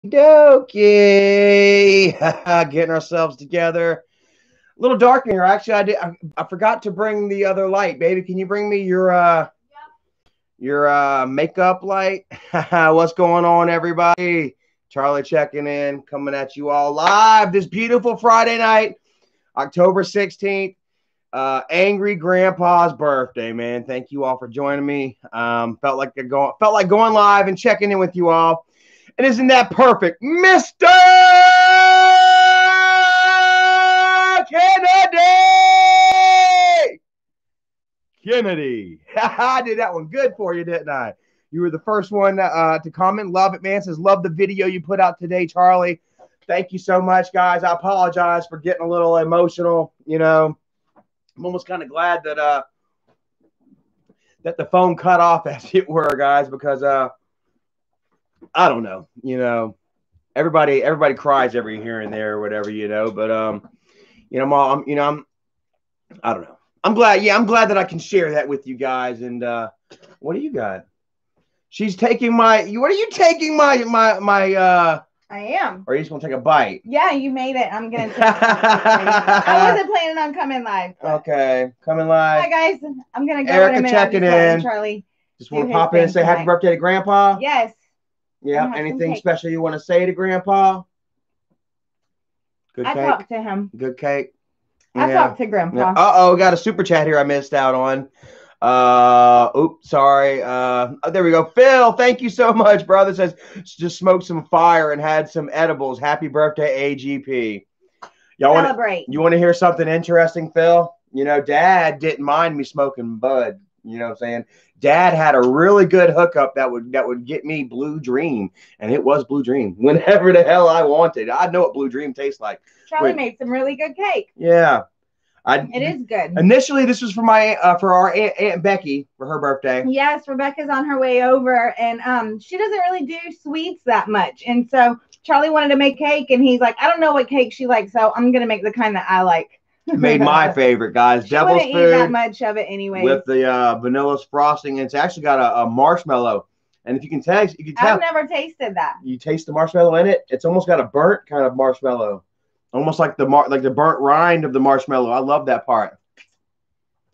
Dokey. Getting ourselves together. A little dark in here. Actually, I forgot to bring the other light, baby. Can you bring me your makeup light? What's going on, everybody? Charlie checking in, coming at you all live this beautiful Friday night, October 16th. Angry Grandpa's birthday, man. Thank you all for joining me. Felt like going live and checking in with you all. And isn't that perfect, Mr. Kennedy? Kennedy. I did that one good for you, didn't I? You were the first one to comment. Love it, man. Says, love the video you put out today, Charlie. Thank you so much, guys. I apologize for getting a little emotional. You know, I'm almost kind of glad that the phone cut off, as it were, guys, because I don't know. You know, everybody cries every here and there or whatever, you know. But you know, Mom, you know, I don't know. I'm glad. Yeah, I'm glad that I can share that with you guys. And what do you got? She's taking my. What are you taking my? I am. Or are you just gonna take a bite? Yeah, you made it. I'm gonna take I wasn't planning on coming live. Okay, coming live. Hi guys. I'm gonna go Erica in a minute. checking in. Charlie. Just want to pop in and say happy birthday to Grandpa. Yes. Yeah. Anything special you want to say to Grandpa? Good cake. I talked to him. Good cake. I talked to Grandpa. Yeah. We got a super chat here I missed out on. Oops, sorry. There we go. Phil, thank you so much, brother. Says just smoked some fire and had some edibles. Happy birthday, AGP. Celebrate. You want to hear something interesting, Phil? You know, Dad didn't mind me smoking bud. You know what I'm saying? Dad had a really good hookup that would get me Blue Dream, and it was Blue Dream whenever the hell I wanted. I know what Blue Dream tastes like. Charlie made some really good cake. Yeah. It is good. Initially, this was for for our Aunt Becky for her birthday. Yes, Rebecca's on her way over, and she doesn't really do sweets that much, and so Charlie wanted to make cake, and he's like, I don't know what cake she likes, so I'm gonna make the kind that I like. Made my favorite, guys. She Devil's Food. Eat that much of it anyway. With the vanilla frosting, and it's actually got a marshmallow. And if you can tell, I've never tasted that. You taste the marshmallow in it. It's almost got a burnt kind of marshmallow. Almost like the burnt rind of the marshmallow. I love that part.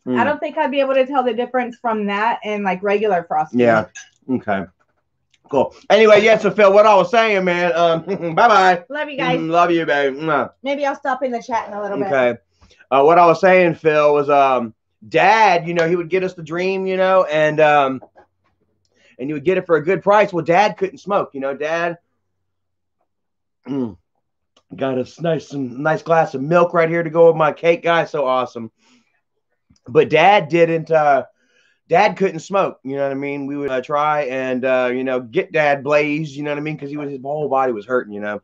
I don't think I'd be able to tell the difference from that and like regular frosting. Yeah. Okay. Cool. Anyway, yeah. So Phil, what I was saying, man. Bye bye. Love you guys. Love you, babe. Maybe I'll stop in the chat in a little bit. Okay. What I was saying, Phil, was Dad. You know, he would get us the Dream. You know, and you would get it for a good price. Well, Dad couldn't smoke. You know, Dad. Got a nice glass of milk right here to go with my cake, guys. So awesome. But Dad didn't. Dad couldn't smoke. You know what I mean? We would try and you know, get Dad blazed. You know what I mean? Because his whole body was hurting. You know.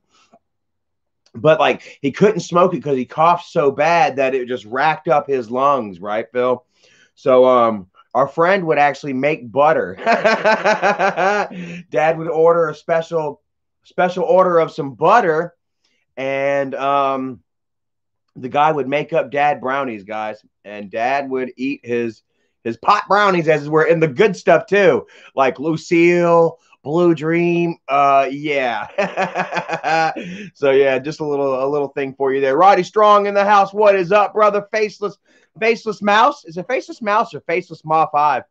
But like he couldn't smoke it because he coughed so bad that it just racked up his lungs. Right, Phil? So our friend would actually make butter. Dad would order a special order of some butter. And the guy would make up Dad brownies, guys, and Dad would eat his pot brownies as we're in the good stuff too, like Lucille, Blue Dream. Yeah. So yeah, just a little thing for you there. Roddy Strong in the house. What is up, brother? Faceless Mouse. Is it Faceless Mouse or Faceless Ma 5?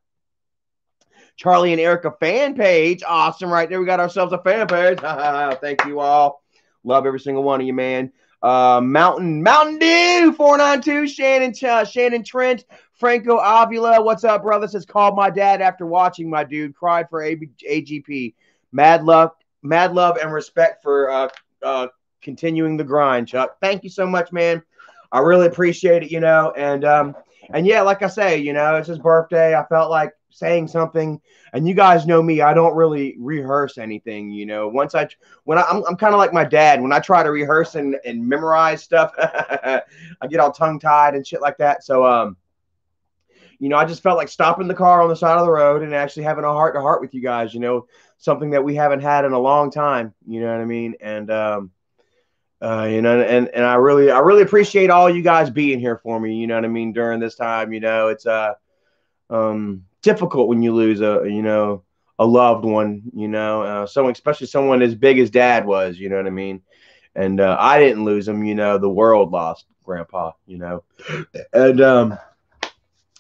Charlie and Erica fan page. Awesome, right there. We got ourselves a fan page. Thank you all. Love every single one of you, man. Mountain Dew 492. Shannon Trent. Franco Avila. What's up, brother? Says called my dad after watching my dude. Cried for AGP. Mad love and respect for continuing the grind, Chuck. Thank you so much, man. I really appreciate it, you know. And yeah, like I say, you know, it's his birthday. I felt like saying something, and you guys know me, I don't really rehearse anything, you know. I'm kind of like my dad. When I try to rehearse and memorize stuff, I get all tongue-tied and shit like that. So you know, I just felt like stopping the car on the side of the road and actually having a heart-to-heart with you guys, you know, something that we haven't had in a long time, you know what I mean? And you know, and I really appreciate all you guys being here for me, you know what I mean, during this time. You know, it's difficult when you lose a a loved one, someone, especially someone as big as Dad was, you know what I mean? And I didn't lose him, the world lost Grandpa, and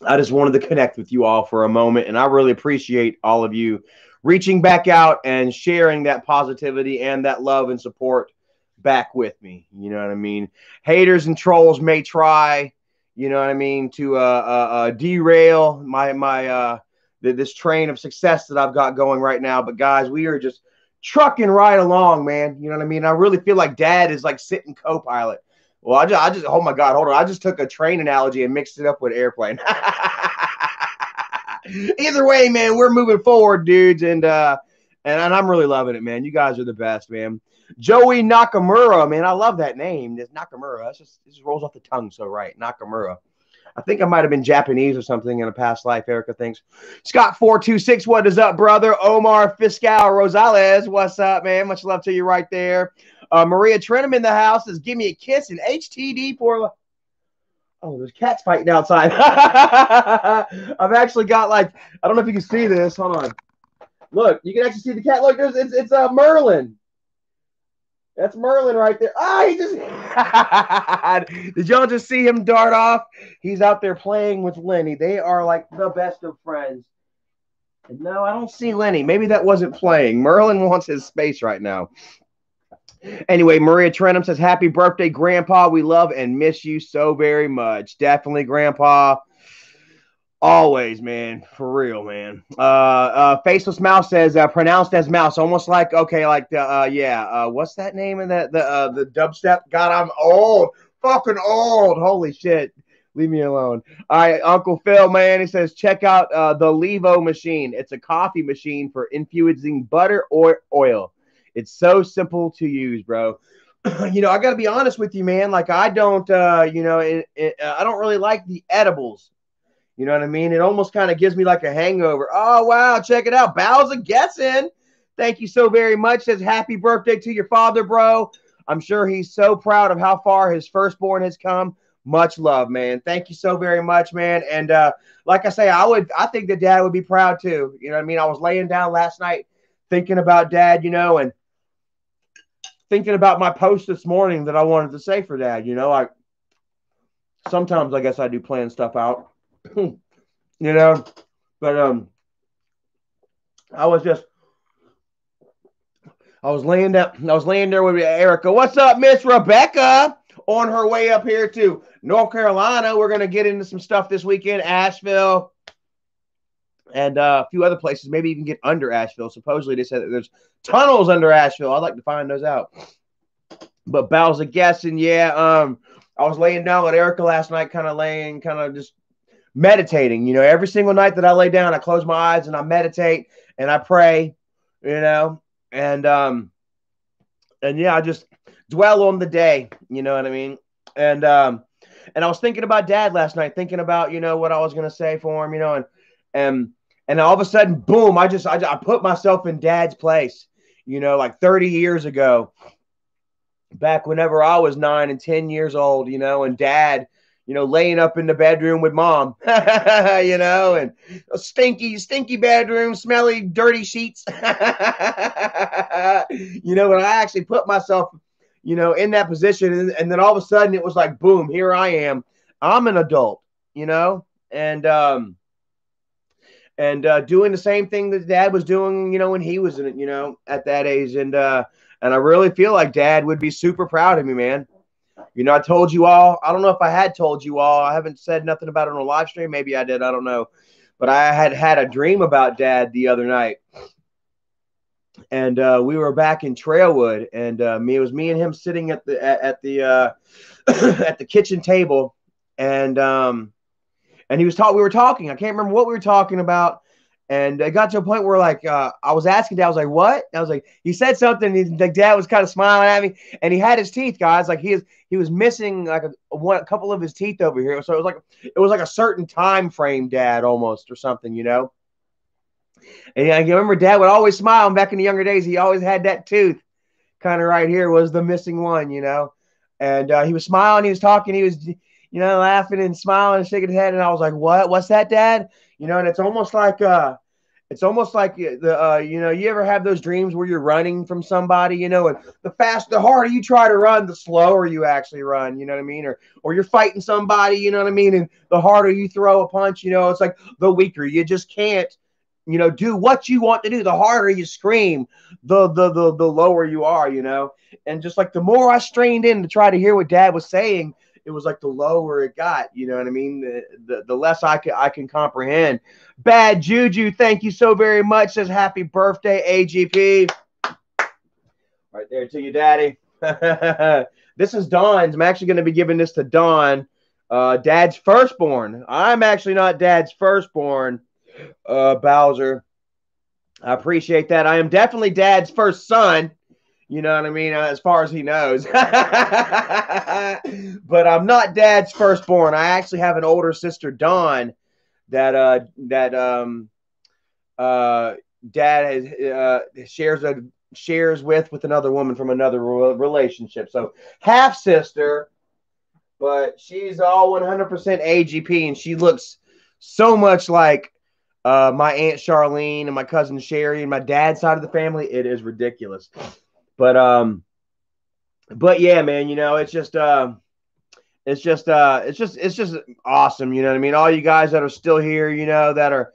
I just wanted to connect with you all for a moment, and I really appreciate all of you reaching back out and sharing that positivity and that love and support back with me. You know what I mean? Haters and trolls may try, to derail this train of success that I've got going right now. But guys, we are just trucking right along, man. You know what I mean? I really feel like Dad is like sitting co-pilot. Well, I just, oh my God, hold on. I just took a train analogy and mixed it up with airplane. Either way, man, we're moving forward, dudes, and I'm really loving it, man. You guys are the best, man. Joey Nakamura, man, I love that name. It's Nakamura. It just rolls off the tongue so right. Nakamura. I think I might have been Japanese or something in a past life, Erica thinks. Scott426, what is up, brother? Omar Fiscal Rosales, what's up, man? Much love to you right there. Maria Trenum in the house says, give me a kiss and HTD for... Oh, there's cats fighting outside. I've actually got like, I don't know if you can see this. Hold on. Look, you can actually see the cat. Look, it's Merlin. That's Merlin right there. Ah, he just did y'all just see him dart off? He's out there playing with Lenny. They are like the best of friends. And no, I don't see Lenny. Maybe that wasn't playing. Merlin wants his space right now. Anyway, Maria Trenum says, happy birthday, Grandpa. We love and miss you so very much. Definitely, Grandpa. Always, man. For real, man. Faceless Mouse says, pronounced as mouse. Almost like, okay, like, what's that name of the dubstep? God, I'm old. Fucking old. Holy shit. Leave me alone. All right, Uncle Phil, man, he says, check out the Levo machine. It's a coffee machine for infusing butter or oil. It's so simple to use, bro. I got to be honest with you, man. Like, I don't, I don't really like the edibles. You know what I mean? It almost kind of gives me like a hangover. Oh, wow. Check it out. Bow's a guessing. Thank you so very much. Says, happy birthday to your father, bro. I'm sure he's so proud of how far his firstborn has come. Much love, man. Thank you so very much, man. And like I say, I think that Dad would be proud too. You know what I mean? I was laying down last night thinking about Dad, and thinking about my post this morning that I wanted to say for Dad. Sometimes I guess I do plan stuff out, but I was laying there with Erica. What's up, Miss Rebecca? On her way up here to North Carolina. We're going to get into some stuff this weekend, Asheville, and a few other places, maybe even get under Asheville. Supposedly they said that there's tunnels under Asheville. I'd like to find those out. But Bow's a guessing, yeah. I was laying down with Erica last night, kind of just meditating. Every single night that I lay down, I close my eyes and I meditate and I pray, and yeah, I just dwell on the day, you know what I mean? And I was thinking about Dad last night, thinking about, what I was going to say for him, and all of a sudden, boom, I put myself in Dad's place, like 30 years ago, back whenever I was 9 and 10 years old, and Dad, laying up in the bedroom with Mom, and a stinky bedroom, smelly, dirty sheets. When I actually put myself, in that position, and then all of a sudden it was like, boom, here I am. I'm an adult, and doing the same thing that Dad was doing, when he was at that age. And I really feel like Dad would be super proud of me, man. I told you all, I don't know if I had told you all, I haven't said nothing about it on a live stream. Maybe I did. I don't know. But I had a dream about Dad the other night. And we were back in Trailwood, and it was me and him sitting at the at the kitchen table, and we were talking. I can't remember what we were talking about. And it got to a point where, like, I was asking Dad, I was like, what? I was like, he said something. Like, Dad was kind of smiling at me, and he had his teeth, guys. Like, he was missing like a couple of his teeth over here. So it was like a certain time frame, Dad, almost, or something, And I remember Dad would always smile. And back in the younger days, he always had that tooth kind of right here was the missing one, And he was smiling. He was talking. He was, laughing and smiling and shaking his head. And I was like, what? What's that, Dad? And it's almost like It's almost like you ever have those dreams where you're running from somebody, and the harder you try to run, the slower you actually run, you know what I mean? Or you're fighting somebody, you know what I mean? And the harder you throw a punch, it's like the weaker. You just can't, do what you want to do. The harder you scream, the lower you are, And just like the more I strained in to try to hear what Dad was saying, it was like the lower it got, you know what I mean? The less I can comprehend. Bad Juju, thank you so very much. Says happy birthday, AGP. Right there to you, Daddy. This is Dawn's. I'm actually going to be giving this to Dawn, Dad's firstborn. I'm actually not Dad's firstborn, Bowser. I appreciate that. I am definitely Dad's first son. You know what I mean? As far as he knows. But I'm not Dad's firstborn. I actually have an older sister, Dawn, that Dad has, shares with another woman from another relationship. So half sister, but she's all 100% AGP, and she looks so much like my Aunt Charlene and my cousin Sherry and my dad's side of the family. It is ridiculous. But yeah, man, it's just awesome. You know what I mean? All you guys that are still here, that are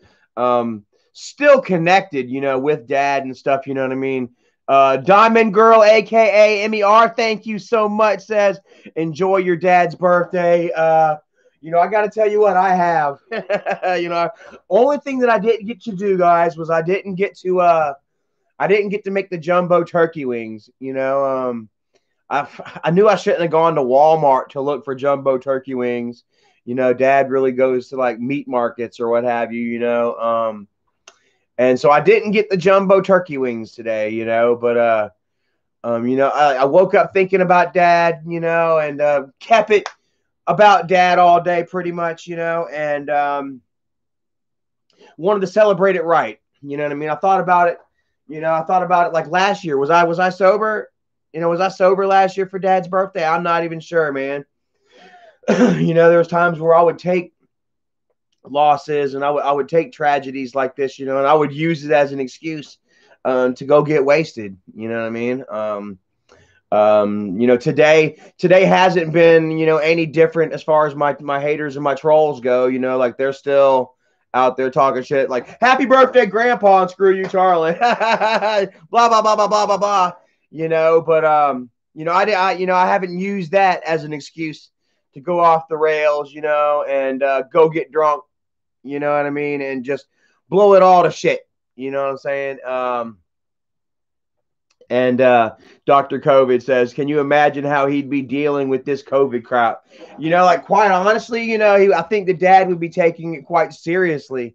still connected, with Dad and stuff. You know what I mean? Diamond Girl, aka MER, thank you so much. Says enjoy your dad's birthday. I got to tell you what I have. Only thing that I didn't get to do, guys, was I didn't get to make the jumbo turkey wings. I knew I shouldn't have gone to Walmart to look for jumbo turkey wings. Dad really goes to like meat markets or what have you. And so I didn't get the jumbo turkey wings today, but I woke up thinking about Dad, and kept it about Dad all day pretty much, and wanted to celebrate it right. You know what I mean? I thought about it, like last year. Was I sober? Was I sober last year for Dad's birthday? I'm not even sure, man. There was times where I would take losses and I would take tragedies like this, and I would use it as an excuse to go get wasted. You know what I mean? Today hasn't been, any different as far as my haters and my trolls go. Like they're still out there talking shit like happy birthday, Grandpa, and screw you, Charlie. Blah blah blah blah blah blah blah. But I haven't used that as an excuse to go off the rails, and go get drunk, you know what I mean, and just blow it all to shit. You know what I'm saying? And Dr. COVID says, can you imagine how he'd be dealing with this COVID crap? Like quite honestly, I think the Dad would be taking it quite seriously.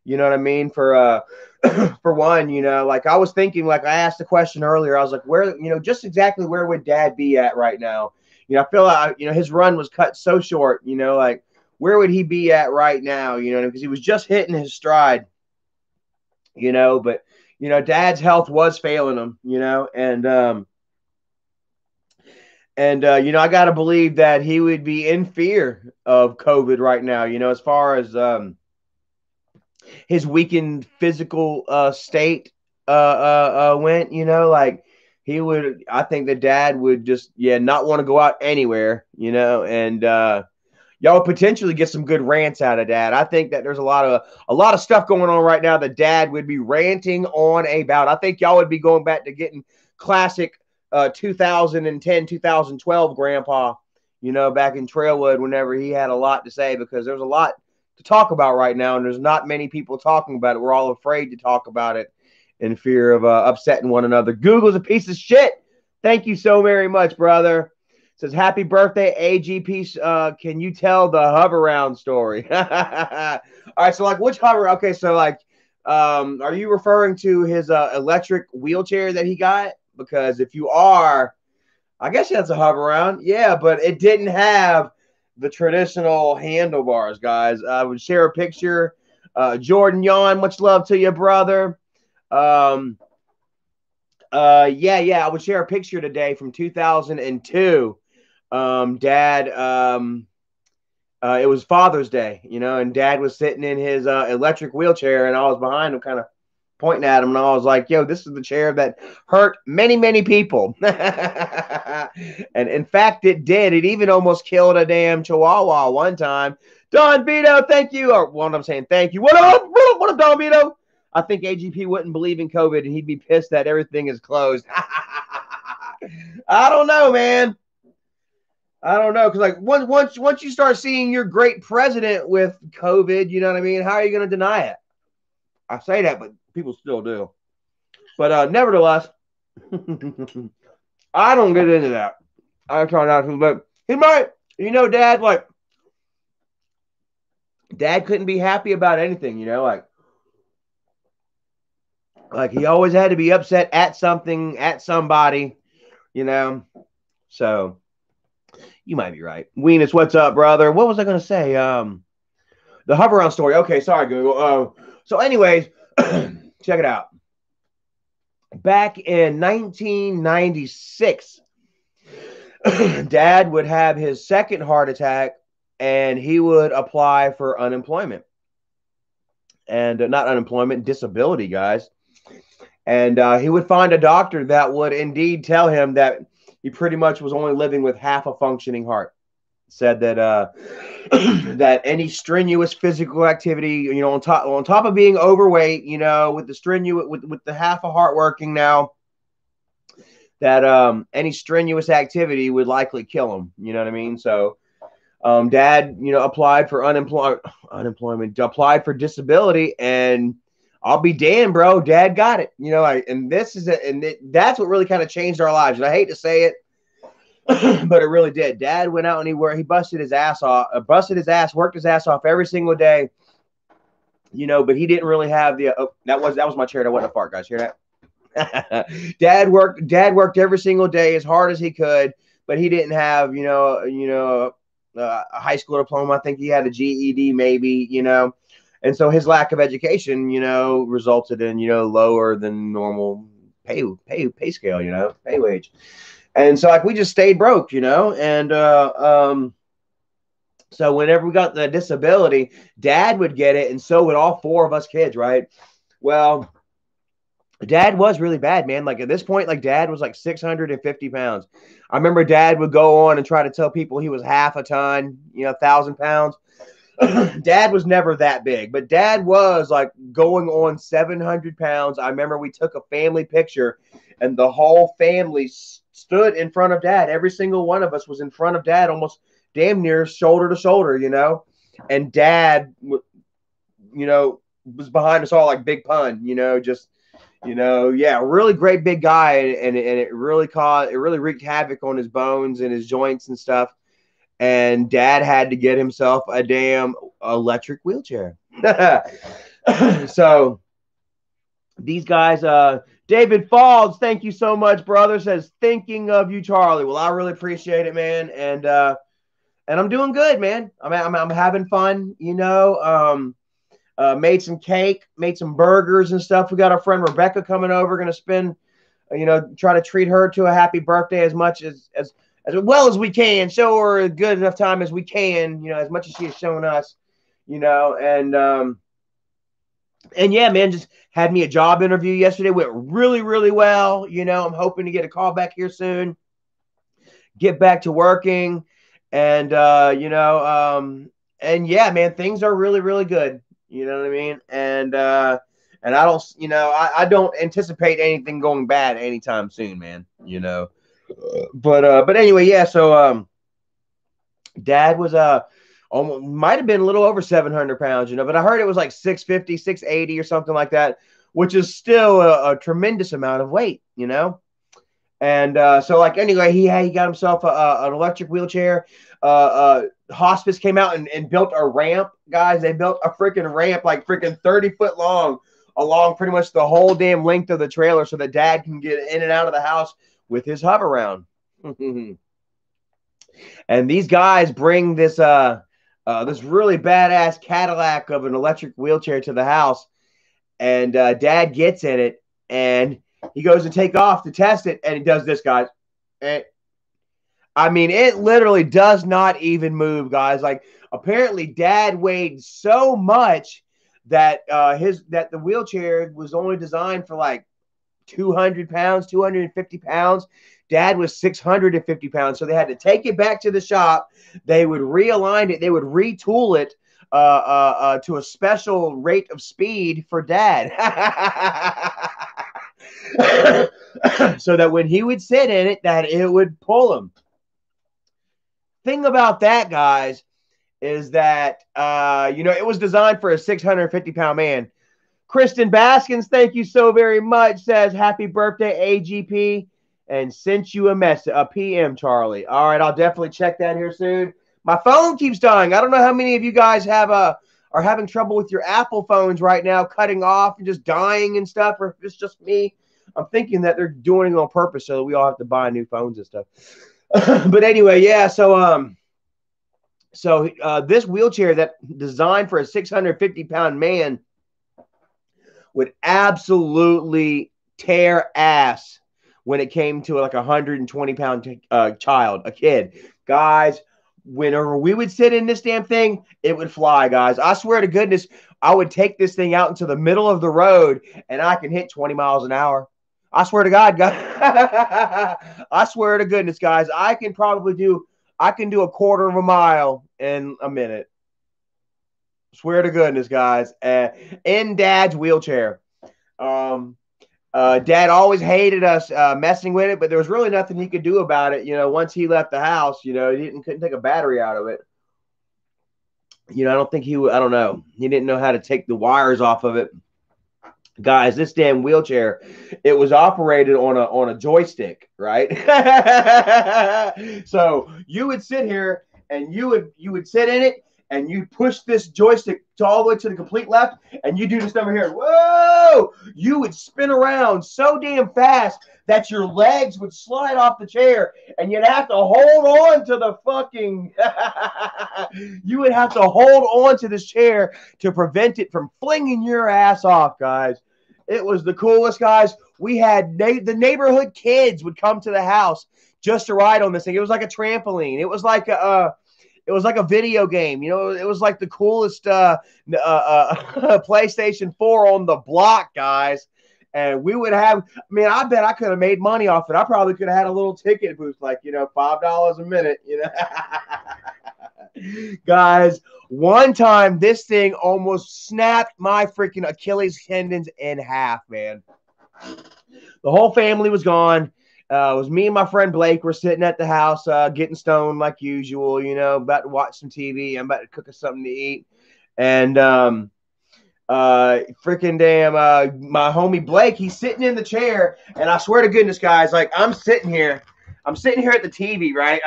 You know what I mean? For one, like I was thinking, like I asked the question earlier, I was like, where, just exactly where would Dad be at right now? I feel like, his run was cut so short, like where would he be at right now? Because he was just hitting his stride, but, Dad's health was failing him, I got to believe that he would be in fear of COVID right now, as far as, his weakened physical state went, like I think the Dad would just not want to go out anywhere, and y'all would potentially get some good rants out of Dad. I think that there's a lot of stuff going on right now that Dad would be ranting on about. I think y'all would be going back to getting classic 2010 2012 Grandpa, back in Trailwood whenever he had a lot to say, because there's a lot to talk about right now, and there's not many people talking about it. We're all afraid to talk about it in fear of upsetting one another. Google's a piece of shit. Thank you so very much, brother. Says happy birthday, AGP. Can you tell the hover round story? All right, so like which hover? Okay, so like, are you referring to his electric wheelchair that he got? Because if you are, I guess that's a hover round. Yeah, but it didn't have the traditional handlebars, guys. I would share a picture. Jordan Yawn, much love to you, brother. I would share a picture today from 2002. Dad, it was Father's Day, and Dad was sitting in his electric wheelchair, and I was behind him, kind of pointing at him, and I was like, yo, this is the chair that hurt many, many people. And in fact, it did. It even almost killed a damn chihuahua one time. Don Vito, thank you. Or what I'm saying, thank you. What up? What up, Don Vito? I think AGP wouldn't believe in COVID, and he'd be pissed that everything is closed. I don't know, man. I don't know, because like once you start seeing your great president with COVID, you know what I mean? How are you going to deny it? I say that, but people still do. But nevertheless, I don't get into that. I try not to, but he might. You know, Dad, like, Dad couldn't be happy about anything, you know, like he always had to be upset at something, at somebody, you know. So you might be right. Weenus, what's up, brother? What was I going to say? The hover around story. Okay, sorry, Google. So anyways, check it out. Back in 1996, Dad would have his second heart attack, and he would apply for unemployment. And not unemployment, disability, guys. And he would find a doctor that would indeed tell him that he pretty much was only living with half a functioning heart. Said that that any strenuous physical activity, you know, on top of being overweight, you know, with the strenuous with the half a heart working now, that any strenuous activity would likely kill him. You know what I mean? So Dad, you know, applied for unemployment, applied for disability, and I'll be damned, bro. Dad got it. You know, and this is it, and that's what really kind of changed our lives. And I hate to say it, but it really did. Dad went out and he busted his ass off, worked his ass off every single day. You know, but he didn't really have the. That was my chair. That wasn't a fart, guys. Hear that? Dad worked every single day as hard as he could, but he didn't have, a high school diploma. I think he had a GED, maybe, you know. And so his lack of education, you know, resulted in, you know, lower than normal pay scale, you know, pay wage. And so like we just stayed broke, you know, and so whenever we got the disability, Dad would get it, and so would all four of us kids, right? Well, Dad was really bad, man. Like at this point, like Dad was like 650 pounds. I remember Dad would go on and try to tell people he was half a ton, you know, 1,000 pounds. Dad was never that big, but Dad was like going on 700 pounds. I remember we took a family picture, and the whole family stood in front of Dad. Every single one of us was in front of Dad, almost damn near shoulder to shoulder, you know. And Dad, you know, was behind us all like Big Pun, you know, just, you know, yeah, really great big guy, and it really wreaked havoc on his bones and his joints and stuff. And Dad had to get himself a damn electric wheelchair. So these guys, David Falls, thank you so much, brother. Says thinking of you, Charlie. Well, I really appreciate it, man, and I'm doing good, man. I'm having fun, you know. Made some cake, made some burgers and stuff. We got our friend Rebecca coming over. Going to spend, you know, try to treat her to a happy birthday as much as well as we can. Show her a good enough time as we can, you know, as much as she has shown us, you know. And yeah, man, just had me a job interview yesterday. Went really, really well. You know, I'm hoping to get a call back here soon. Get back to working, and and yeah, man, things are really, really good. You know what I mean? And I don't, you know, I don't anticipate anything going bad anytime soon, man. You know, but anyway, yeah. So Dad was almost might have been a little over 700 pounds, you know, but I heard it was like 650, 680 or something like that, which is still a tremendous amount of weight, you know. And so like anyway, he got himself an electric wheelchair. Hospice came out and built a ramp, guys. They built a freaking ramp like freaking 30-foot long along pretty much the whole damn length of the trailer so that Dad can get in and out of the house with his hover round. And these guys bring this this really badass Cadillac of an electric wheelchair to the house, and Dad gets in it, and he goes to take off to test it, and he does this, guys. I mean, it literally does not even move, guys. Like, apparently Dad weighed so much that that the wheelchair was only designed for like 200 pounds, 250 pounds. Dad was 650 pounds. So they had to take it back to the shop. They would realign it. They would retool it to a special rate of speed for Dad. So that when he would sit in it, that it would pull him. Thing about that, guys, is that, it was designed for a 650-pound man. Kristen Baskins, thank you so very much, says, happy birthday, AGP, and sent you a PM, Charlie. All right, I'll definitely check that here soon. My phone keeps dying. I don't know how many of you guys are having trouble with your Apple phones right now, cutting off and just dying and stuff, or if it's just me. I'm thinking that they're doing it on purpose so that we all have to buy new phones and stuff. But anyway, yeah, so this wheelchair that designed for a 650-pound man would absolutely tear ass when it came to like a 120-pound child, a kid. Guys, whenever we would sit in this damn thing, it would fly, guys. I swear to goodness, I would take this thing out into the middle of the road and I can hit 20 miles an hour. I swear to God, guys. I swear to goodness, guys, I can do a quarter of a mile in a minute. Swear to goodness, guys. In Dad's wheelchair. Dad always hated us messing with it, but there was really nothing he could do about it. Once he left the house, he couldn't take a battery out of it. I don't think I don't know. He didn't know how to take the wires off of it. Guys, this damn wheelchair, it was operated on a joystick, right? So you would sit here and you would sit in it and you push this joystick all the way to the complete left and you do this over here. Whoa! You would spin around so damn fast that your legs would slide off the chair and you'd have to hold on to the fucking you would have to hold on to this chair to prevent it from flinging your ass off, guys. It was the coolest, guys. We had the neighborhood kids would come to the house just to ride on this thing. It was like a trampoline. It was like a video game. It was like the coolest PlayStation 4 on the block, guys. And we would have, I bet I could have made money off it. I probably could have had a little ticket booth, like, $5 a minute, Guys, one time this thing almost snapped my freaking Achilles tendons in half, man. The whole family was gone. It was me and my friend Blake. We're sitting at the house getting stoned like usual, about to watch some TV. I'm about to cook us something to eat. And freaking damn my homie Blake, he's sitting in the chair, and I swear to goodness, guys, like I'm sitting here at the TV, right?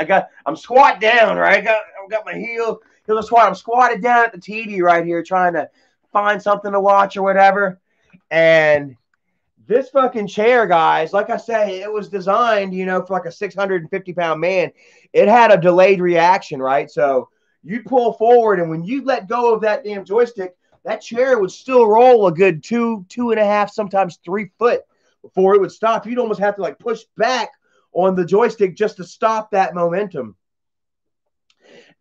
I'm squat down, right? I've got my heel squat. I'm squatted down at the TV right here, trying to find something to watch or whatever. And this fucking chair, guys, like I say, it was designed, for like a 650-pound man. It had a delayed reaction, right? So you pull forward, and when you let go of that damn joystick, that chair would still roll a good 2.5, sometimes 3 foot before it would stop. You'd almost have to like push back on the joystick just to stop that momentum.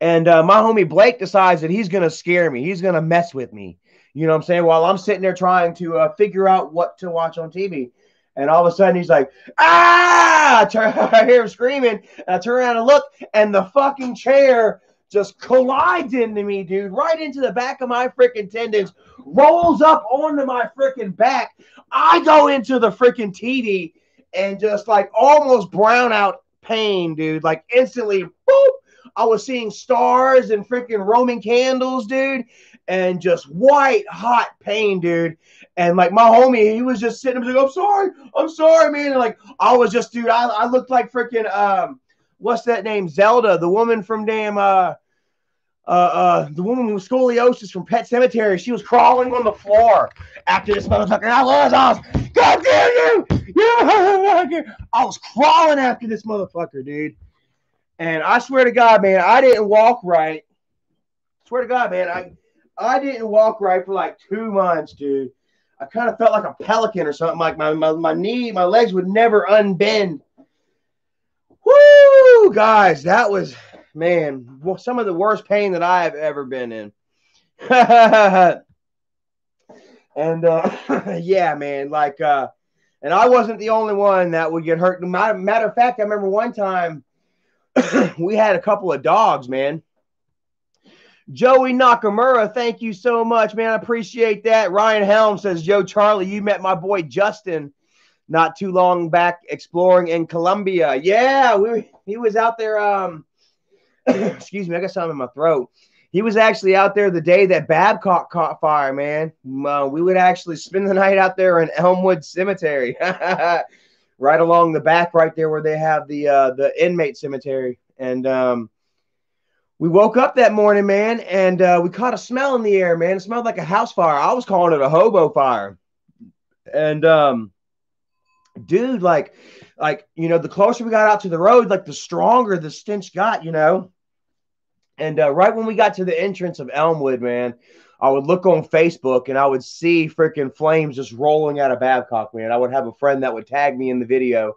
And my homie Blake decides that he's going to scare me. He's going to mess with me. You know what I'm saying? While I'm sitting there trying to figure out what to watch on TV. And all of a sudden he's like, ah! I hear him screaming. And I turn around and look, and the fucking chair just collides into me, dude, right into the back of my freaking tendons, rolls up onto my freaking back. I go into the freaking TV and just like almost brown out pain, dude. Like instantly, boop, I was seeing stars and freaking Roman candles, dude, and just white hot pain, dude. And like my homie, he was just sitting there like, I'm sorry, man. And like I was just, dude, I looked like freaking what's that name? Zelda, the woman from damn the woman with scoliosis from Pet Sematary. She was crawling on the floor after this motherfucker. I was God damn you! Yeah, I was crawling after this motherfucker, dude. And I swear to God, man, I didn't walk right. Swear to God, man, I didn't walk right for like 2 months, dude. I kind of felt like a pelican or something. Like my legs would never unbend. Woo, guys, that was, man, some of the worst pain that I have ever been in. And yeah, man, like and I wasn't the only one that would get hurt. Matter of fact, I remember one time we had a couple of dogs, man. Joey Nakamura, thank you so much, man. I appreciate that. Ryan Helm says, Joe Charlie, you met my boy Justin not too long back exploring in Colombia. Yeah, he was out there. Excuse me, I got something in my throat. He was actually out there the day that Babcock caught fire, man. We would actually spend the night out there in Elmwood Cemetery, right along the back, right there where they have the inmate cemetery. And we woke up that morning, man, and we caught a smell in the air, man. It smelled like a house fire. I was calling it a hobo fire. And dude, like the closer we got out to the road, like the stronger the stench got, And right when we got to the entrance of Elmwood, man, I would look on Facebook and I would see freaking flames just rolling out of Babcock, man. I would have a friend that would tag me in the video.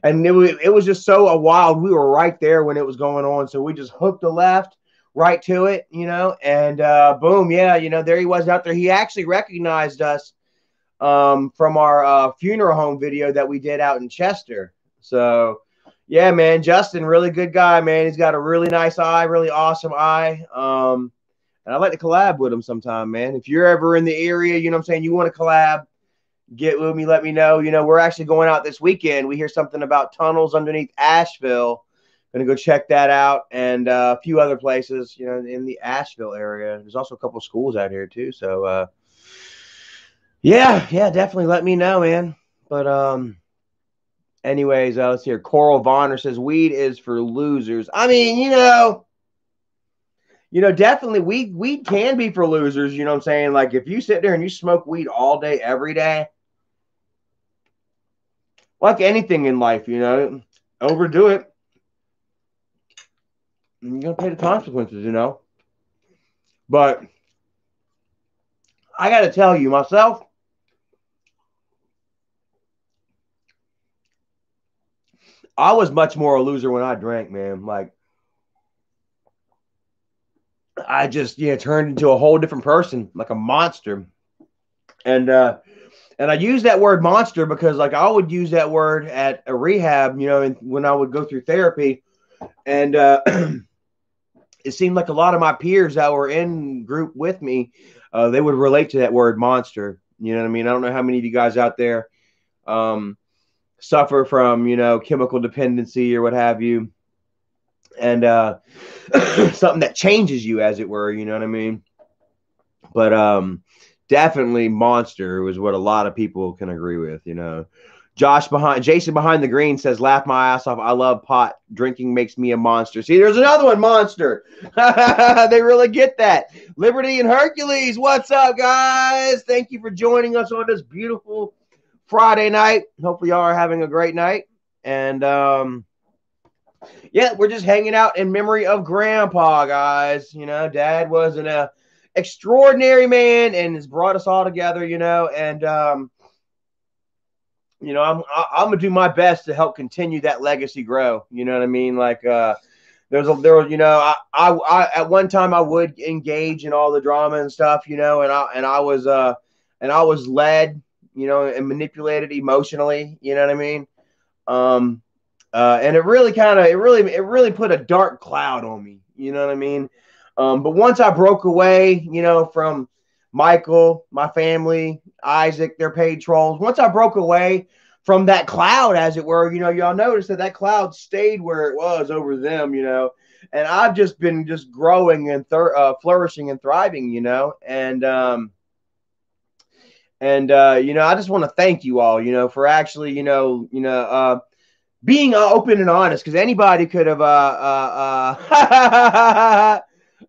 And it was just so wild. We were right there when it was going on. So we just hooked a left right to it, and boom. Yeah. There he was out there. He actually recognized us from our funeral home video that we did out in Chester. So yeah, man, Justin, really good guy, man. He's got a really nice eye, really awesome eye. And I'd like to collab with him sometime, man. If you're ever in the area, you want to collab, get with me, let me know. We're actually going out this weekend. We hear something about tunnels underneath Asheville. Gonna go check that out, and a few other places, in the Asheville area. There's also a couple of schools out here too. So yeah, definitely let me know, man. But anyways, let's hear. Coral Vonner says weed is for losers. I mean, definitely weed can be for losers. You know what I'm saying? Like if you sit there and you smoke weed all day, every day, like anything in life, overdo it, you're going to pay the consequences, But I got to tell you myself, I was much more a loser when I drank, man. Like I just, turned into a whole different person, like a monster. And I use that word monster because like I would use that word at a rehab, and when I would go through therapy, and it seemed like a lot of my peers that were in group with me, they would relate to that word monster. You know what I mean? I don't know how many of you guys out there suffer from, chemical dependency or what have you. And something that changes you, as it were, you know what I mean? But definitely monster was what a lot of people can agree with, Jason behind the green says, laugh my ass off. I love pot. Drinking makes me a monster. See, there's another one, monster. They really get that. Liberty and Hercules, what's up, guys? Thank you for joining us on this beautiful Friday night. Hopefully y'all are having a great night. And yeah, we're just hanging out in memory of Grandpa, guys. Dad was an extraordinary man and has brought us all together, and I'm gonna do my best to help continue that legacy grow. You know what I mean? Like there was I at one time I would engage in all the drama and stuff, and I was led, and manipulated emotionally. You know what I mean? And it really put a dark cloud on me. You know what I mean? But once I broke away, from Michael, my family, Isaac, their paid trolls. Once I broke away from that cloud, as it were, y'all noticed that cloud stayed where it was over them, and I've just been growing and flourishing and thriving, and I just want to thank you all, for actually, being open and honest, because anybody could have hold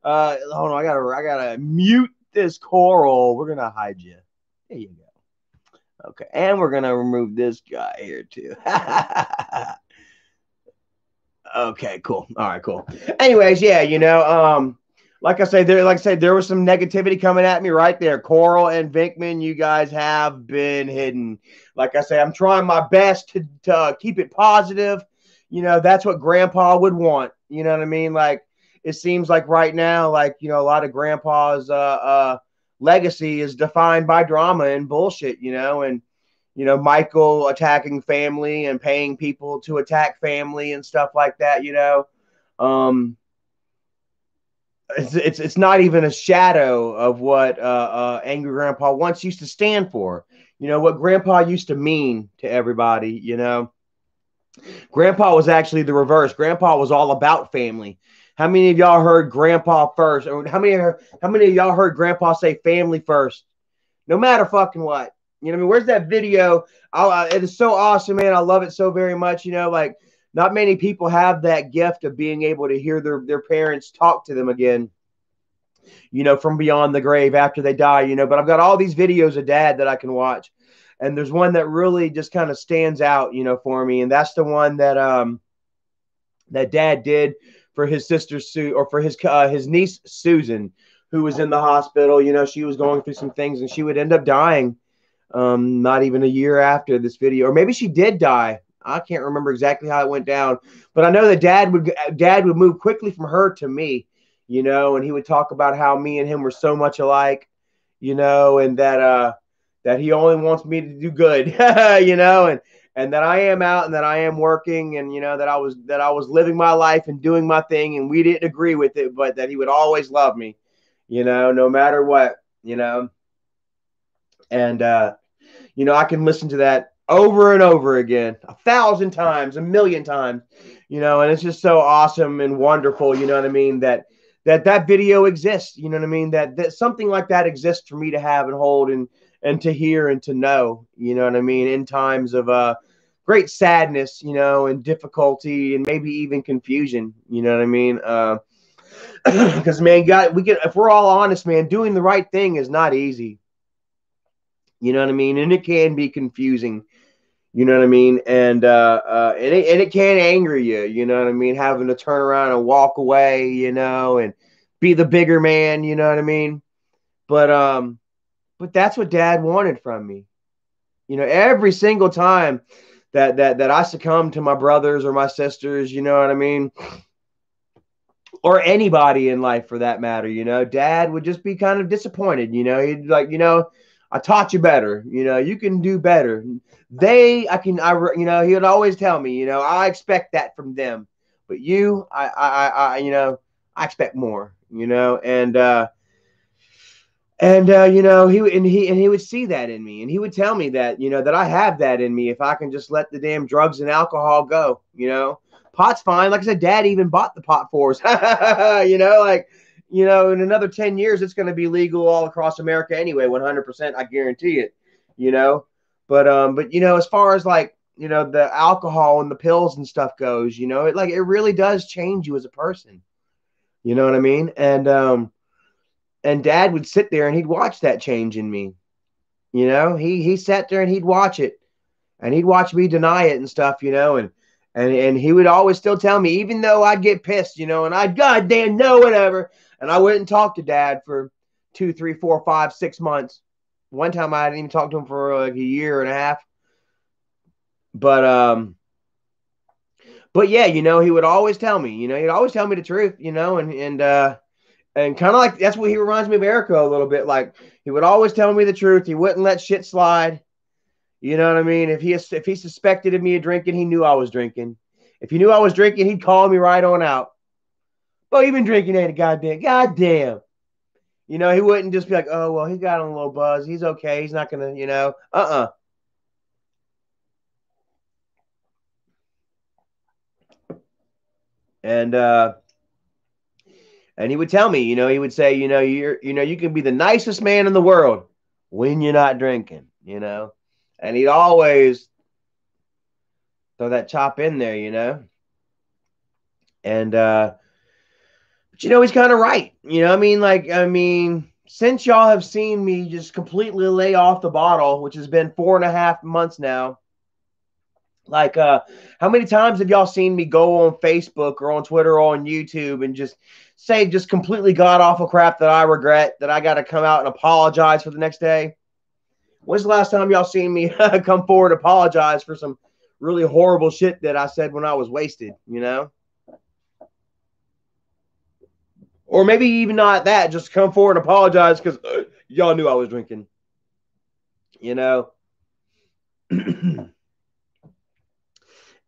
on, I gotta mute this Coral. We're gonna hide you. There you go. Okay, and we're gonna remove this guy here too. Okay, cool. All right, cool. Anyways, yeah, like I said, there was some negativity coming at me right there. Coral and Vinkman, you guys have been hidden. Like I say, I'm trying my best to keep it positive. That's what Grandpa would want. You know what I mean? Like, it seems like right now, like, a lot of grandpas legacy is defined by drama and bullshit, you know, and Michael attacking family and paying people to attack family and stuff like that, you know. Um, it's not even a shadow of what Angry Grandpa once used to stand for. You know what Grandpa used to mean to everybody. You know, Grandpa was actually the reverse. Grandpa was all about family. How many of y'all heard Grandpa first? Or how many of y'all heard Grandpa say family first? No matter fucking what. You know what I mean? Where's that video? It is so awesome, man. I love it so very much. You know, like not many people have that gift of being able to hear their parents talk to them again, you know, from beyond the grave after they die, you know. But I've got all these videos of Dad that I can watch. And there's one that really just kind of stands out, you know, for me. And that's the one that Dad did for his sister Sue, or for his niece Susan, who was in the hospital. You know, she was going through some things and she would end up dying not even a year after this video. Or maybe she did die. I can't remember exactly how it went down. But I know that Dad would move quickly from her to me, you know, and he would talk about how me and him were so much alike, you know, and that he only wants me to do good, you know, and that I am out and that I am working, and you know that I was living my life and doing my thing, and we didn't agree with it, but that he would always love me, you know, no matter what, you know. And you know, I can listen to that over and over again, 1,000 times, 1,000,000 times, you know, and it's just so awesome and wonderful, you know what I mean, that video exists, you know what I mean, that something like that exists for me to have and hold and to hear and to know, you know what I mean, in times of great sadness, you know, and difficulty and maybe even confusion, you know what I mean, because man, if we're all honest, man, doing the right thing is not easy. You know what I mean? And it can be confusing. You know what I mean? And it can anger you. You know what I mean? Having to turn around and walk away. You know, and be the bigger man. You know what I mean? But that's what Dad wanted from me. You know, every single time that I succumb to my brothers or my sisters. You know what I mean? Or anybody in life for that matter. You know, Dad would just be kind of disappointed. You know, he'd like, you know, I taught you better. You know, you can do better. You know, he would always tell me, you know, I expect that from them, but you, you know, I expect more, you know, you know, he would see that in me, and he would tell me that, you know, that I have that in me if I can just let the damn drugs and alcohol go, you know. Pot's fine. Like I said, Dad even bought the pot for us, you know, like, you know, in another 10 years, it's going to be legal all across America anyway, 100%. I guarantee it, you know. But you know, as far as like, you know, the alcohol and the pills and stuff goes, you know, it really does change you as a person. You know what I mean? And Dad would sit there and he'd watch that change in me. You know, he sat there and he'd watch it, and he'd watch me deny it and stuff, you know, and he would always still tell me, even though I'd get pissed, you know, and I'd goddamn know whatever, and I wouldn't talk to Dad for 2, 3, 4, 5, 6 months. One time I didn't even talk to him for like a year and a half. But yeah, you know, he would always tell me, you know, he'd always tell me the truth, you know, and kind of like that's what he reminds me of Erica a little bit. Like he would always tell me the truth. He wouldn't let shit slide. You know what I mean? If he suspected of me of drinking, he knew I was drinking. If he knew I was drinking, he'd call me right on out. Well, you've been drinking, ain't it? Goddamn. You know, he wouldn't just be like, oh, well, he got on a little buzz. He's okay. He's not going to, you know, And he would tell me, you know, he would say, you know, you can be the nicest man in the world when you're not drinking, you know. And he'd always throw that chop in there, you know. And but you know, he's kind of right. You know, I mean, since y'all have seen me just completely lay off the bottle, which has been 4.5 months now, like how many times have y'all seen me go on Facebook or on Twitter or on YouTube and just say just completely god awful crap that I regret, that I got to come out and apologize for the next day? When's the last time y'all seen me come forward and apologize for some really horrible shit that I said when I was wasted, you know? Or maybe even not that, just come forward and apologize because y'all knew I was drinking. You know?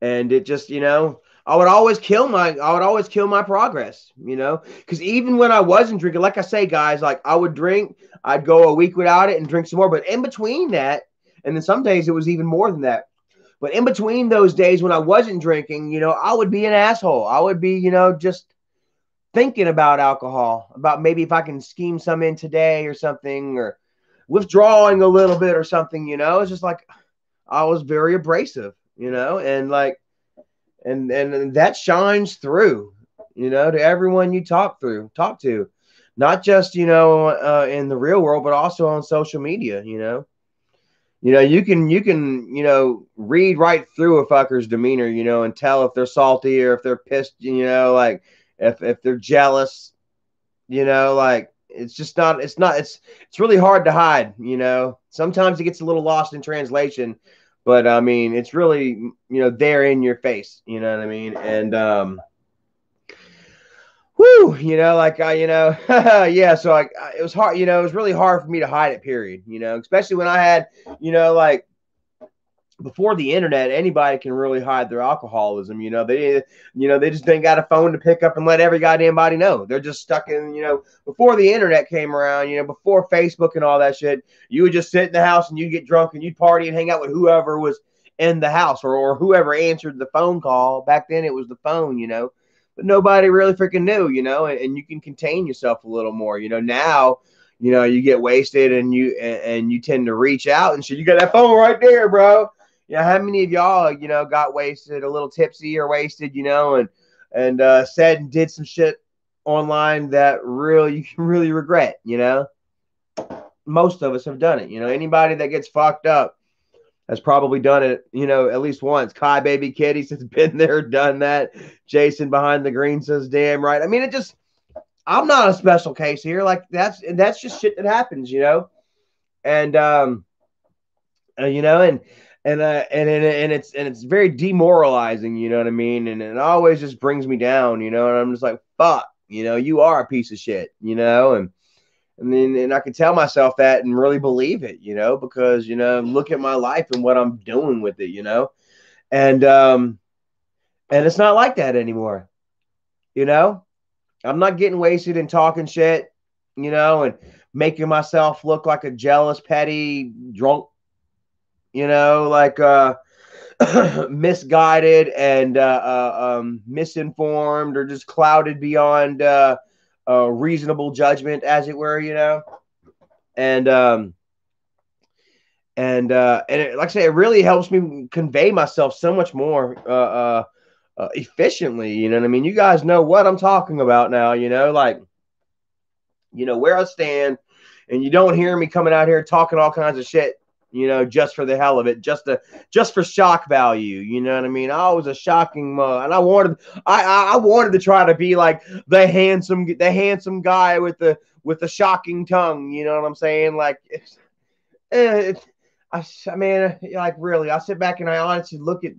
And it just, I would always kill my progress, because even when I wasn't drinking, like I say, guys, like I would drink, I'd go a week without it and drink some more. But in between that, and then some days it was even more than that. But in between those days when I wasn't drinking, I would be an asshole. I would be, just thinking about alcohol, about maybe if I can scheme some in today or something, or withdrawing a little bit or something, It's just like I was very abrasive, and like, and that shines through, to everyone you talk to, not just, in the real world, but also on social media, you can read right through a fucker's demeanor, and tell if they're salty or if they're pissed, like if they're jealous, like it's really hard to hide, Sometimes it gets a little lost in translation, but I mean, it's really, there in your face, you know what I mean? And whoo, like yeah, so it was hard, it was really hard for me to hide it, period, especially when I had, like before the internet, anybody can really hide their alcoholism. They just ain't got a phone to pick up and let every goddamn body know. They're just stuck in, before the internet came around, before Facebook and all that shit, you would just sit in the house and you'd get drunk and you'd party and hang out with whoever was in the house or whoever answered the phone call. Back then it was the phone, but nobody really freaking knew, and you can contain yourself a little more, now. You get wasted and you tend to reach out and shit. You got that phone right there, bro. How many of y'all, got wasted, a little tipsy or wasted, and said and did some shit online that really you can really regret, Most of us have done it, Anybody that gets fucked up has probably done it, at least once. Kai Baby Kitty has been there, done that. Jason behind the green says, damn right. I mean, I'm not a special case here. Like that's just shit that happens, and and it's very demoralizing, you know what I mean? And it always just brings me down, and I'm just like, fuck, you are a piece of shit, and I can tell myself that and really believe it, because, look at my life and what I'm doing with it, and it's not like that anymore, I'm not getting wasted and talking shit, and making myself look like a jealous, petty drunk, like misguided and misinformed or just clouded beyond reasonable judgment, as it were, and like I say, it really helps me convey myself so much more efficiently. You know what I mean? You guys know what I'm talking about now. Like where I stand, and you don't hear me coming out here talking all kinds of shit. Just for the hell of it, just for shock value. You know what I mean? I was a shocking mug, and I wanted to try to be like the handsome guy with the shocking tongue. You know what I'm saying? Like, I mean, like really, I sit back and I honestly look at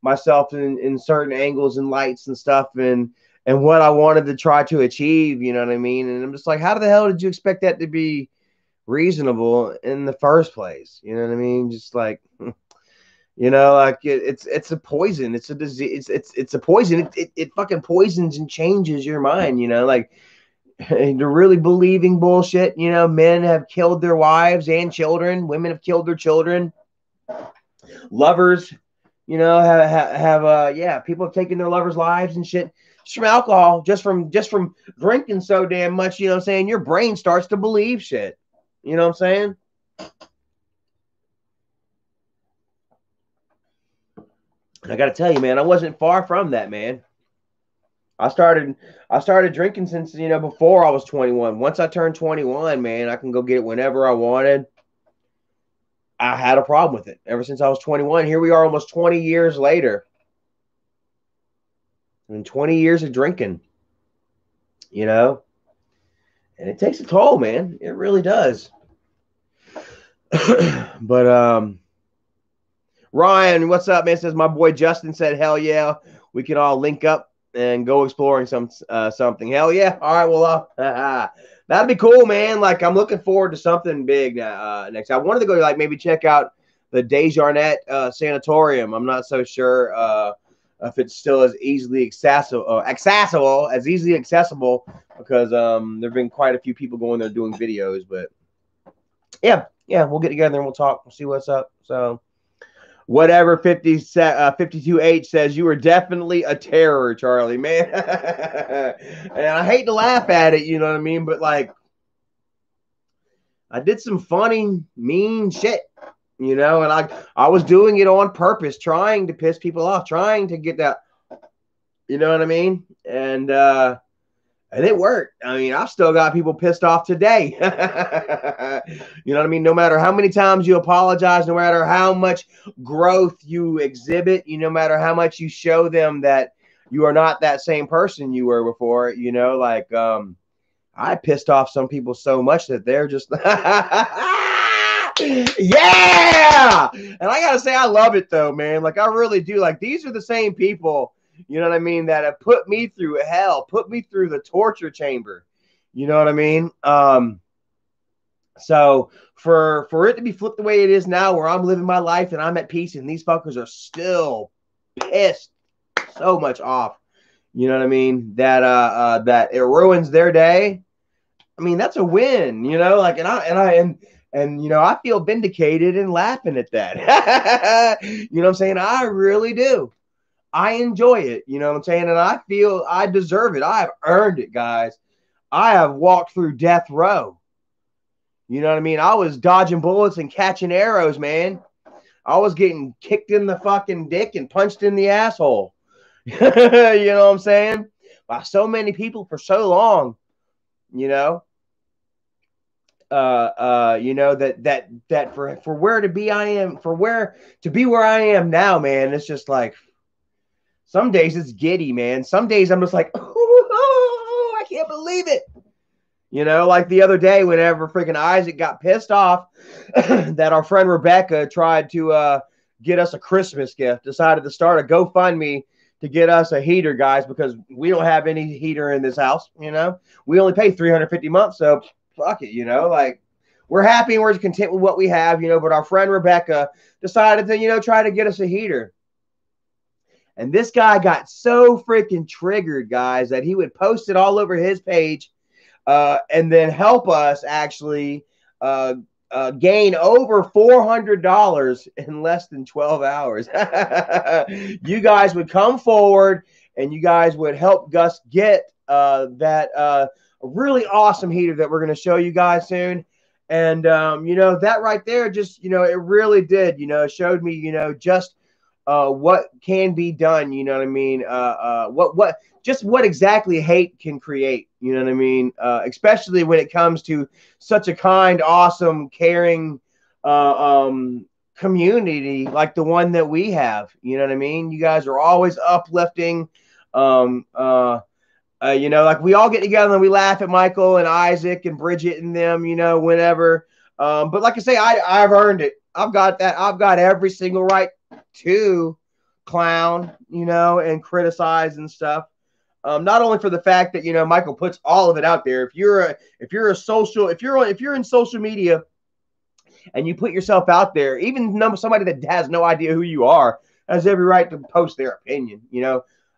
myself in certain angles and lights and stuff, and what I wanted to try to achieve. You know what I mean? And I'm just like, how the hell did you expect that to be reasonable in the first place? You know what I mean? Just like, like it's a poison. It's a disease. It's a poison. It fucking poisons and changes your mind. Like they're really believing bullshit. Men have killed their wives and children. Women have killed their children. Lovers, have people have taken their lovers' lives and shit. Just from alcohol, just from drinking so damn much. You know what I'm saying? Your brain starts to believe shit. You know what I'm saying? And I got to tell you, man, I wasn't far from that, man. I started drinking since, before I was 21. Once I turned 21, man, I can go get it whenever I wanted. I had a problem with it ever since I was 21. Here we are almost 20 years later. And 20 years of drinking, and it takes a toll, man. It really does. But Ryan, what's up, man? Says my boy Justin said, hell yeah, we can all link up and go exploring something. Hell yeah! All right, well, that'd be cool, man. Like I'm looking forward to something big next. I wanted to go like maybe check out the Desjarnet Sanatorium. I'm not so sure if it's still as easily accessible because there've been quite a few people going there doing videos. But yeah, we'll get together and we'll talk. We'll see what's up. So. Whatever 52H says, you are definitely a terror, Charlie, man. And I hate to laugh at it, you know what I mean? But like, I did some funny, mean shit, you know, and I was doing it on purpose, trying to piss people off, trying to get that, you know what I mean? And it worked. I mean, I've still got people pissed off today. You know what I mean? No matter how many times you apologize, no matter how much growth you exhibit, no matter how much you show them that you are not that same person you were before, like I pissed off some people so much that they're just yeah. And I gotta say, I love it though, man. Like I really do. Like these are the same people, you know what I mean, that have put me through hell, put me through the torture chamber. You know what I mean? So for it to be flipped the way it is now, where I'm living my life and I'm at peace, and these fuckers are still pissed so much off. You know what I mean? That that it ruins their day. I mean, that's a win, like, and I feel vindicated and laughing at that. You know what I'm saying? I really do. I enjoy it, you know what I'm saying? And I feel I deserve it. I have earned it, guys. I have walked through death row. You know what I mean? I was dodging bullets and catching arrows, man. I was getting kicked in the fucking dick and punched in the asshole. You know what I'm saying? By so many people for so long, that for where to be I am, for where to be where I am now, man, it's just like some days it's giddy, man. Some days I'm just like, oh, I can't believe it. Like the other day, whenever freaking Isaac got pissed off that our friend Rebecca tried to get us a Christmas gift, decided to start a GoFundMe to get us a heater, guys, because we don't have any heater in this house. We only pay $350 a month, so fuck it. Like we're happy and we're content with what we have. But our friend Rebecca decided to try to get us a heater. And this guy got so freaking triggered, guys, that he would post it all over his page and then help us actually gain over $400 in less than 12 hours. You guys would come forward and you guys would help Gus get that really awesome heater that we're going to show you guys soon. And, that right there just, it really did, showed me, just what can be done, you know what I mean? What exactly hate can create, you know what I mean? Especially when it comes to such a kind, awesome, caring community like the one that we have, you know what I mean? You guys are always uplifting. Like we all get together and we laugh at Michael and Isaac and Bridget and them, whenever. But like I say, I've earned it. I've got that. I've got every single right to clown, and criticize and stuff. Not only for the fact that Michael puts all of it out there. If you're in social media and you put yourself out there, even somebody that has no idea who you are has every right to post their opinion.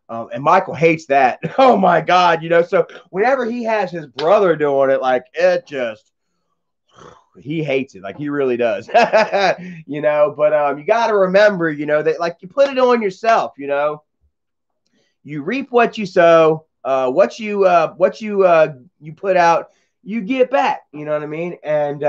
And Michael hates that. Oh my God, So whenever he has his brother doing it, like it just. He hates it, like he really does. But you got to remember, that like you put it on yourself, you reap what you sow, what you put out, you get back, you know what I mean? And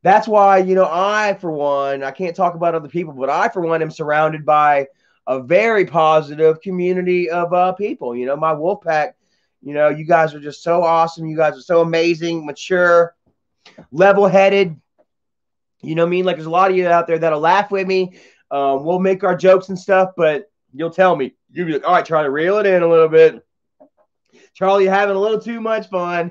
that's why, I, for one, I can't talk about other people, but I, for one, am surrounded by a very positive community of people. My wolf pack, you guys are just so awesome. You guys are so amazing, mature, level-headed, you know what I mean? Like there's a lot of you out there that'll laugh with me. We'll make our jokes and stuff, but you'll tell me, you'll be like, all right, Charlie, reel it in a little bit. Charlie, you're having a little too much fun.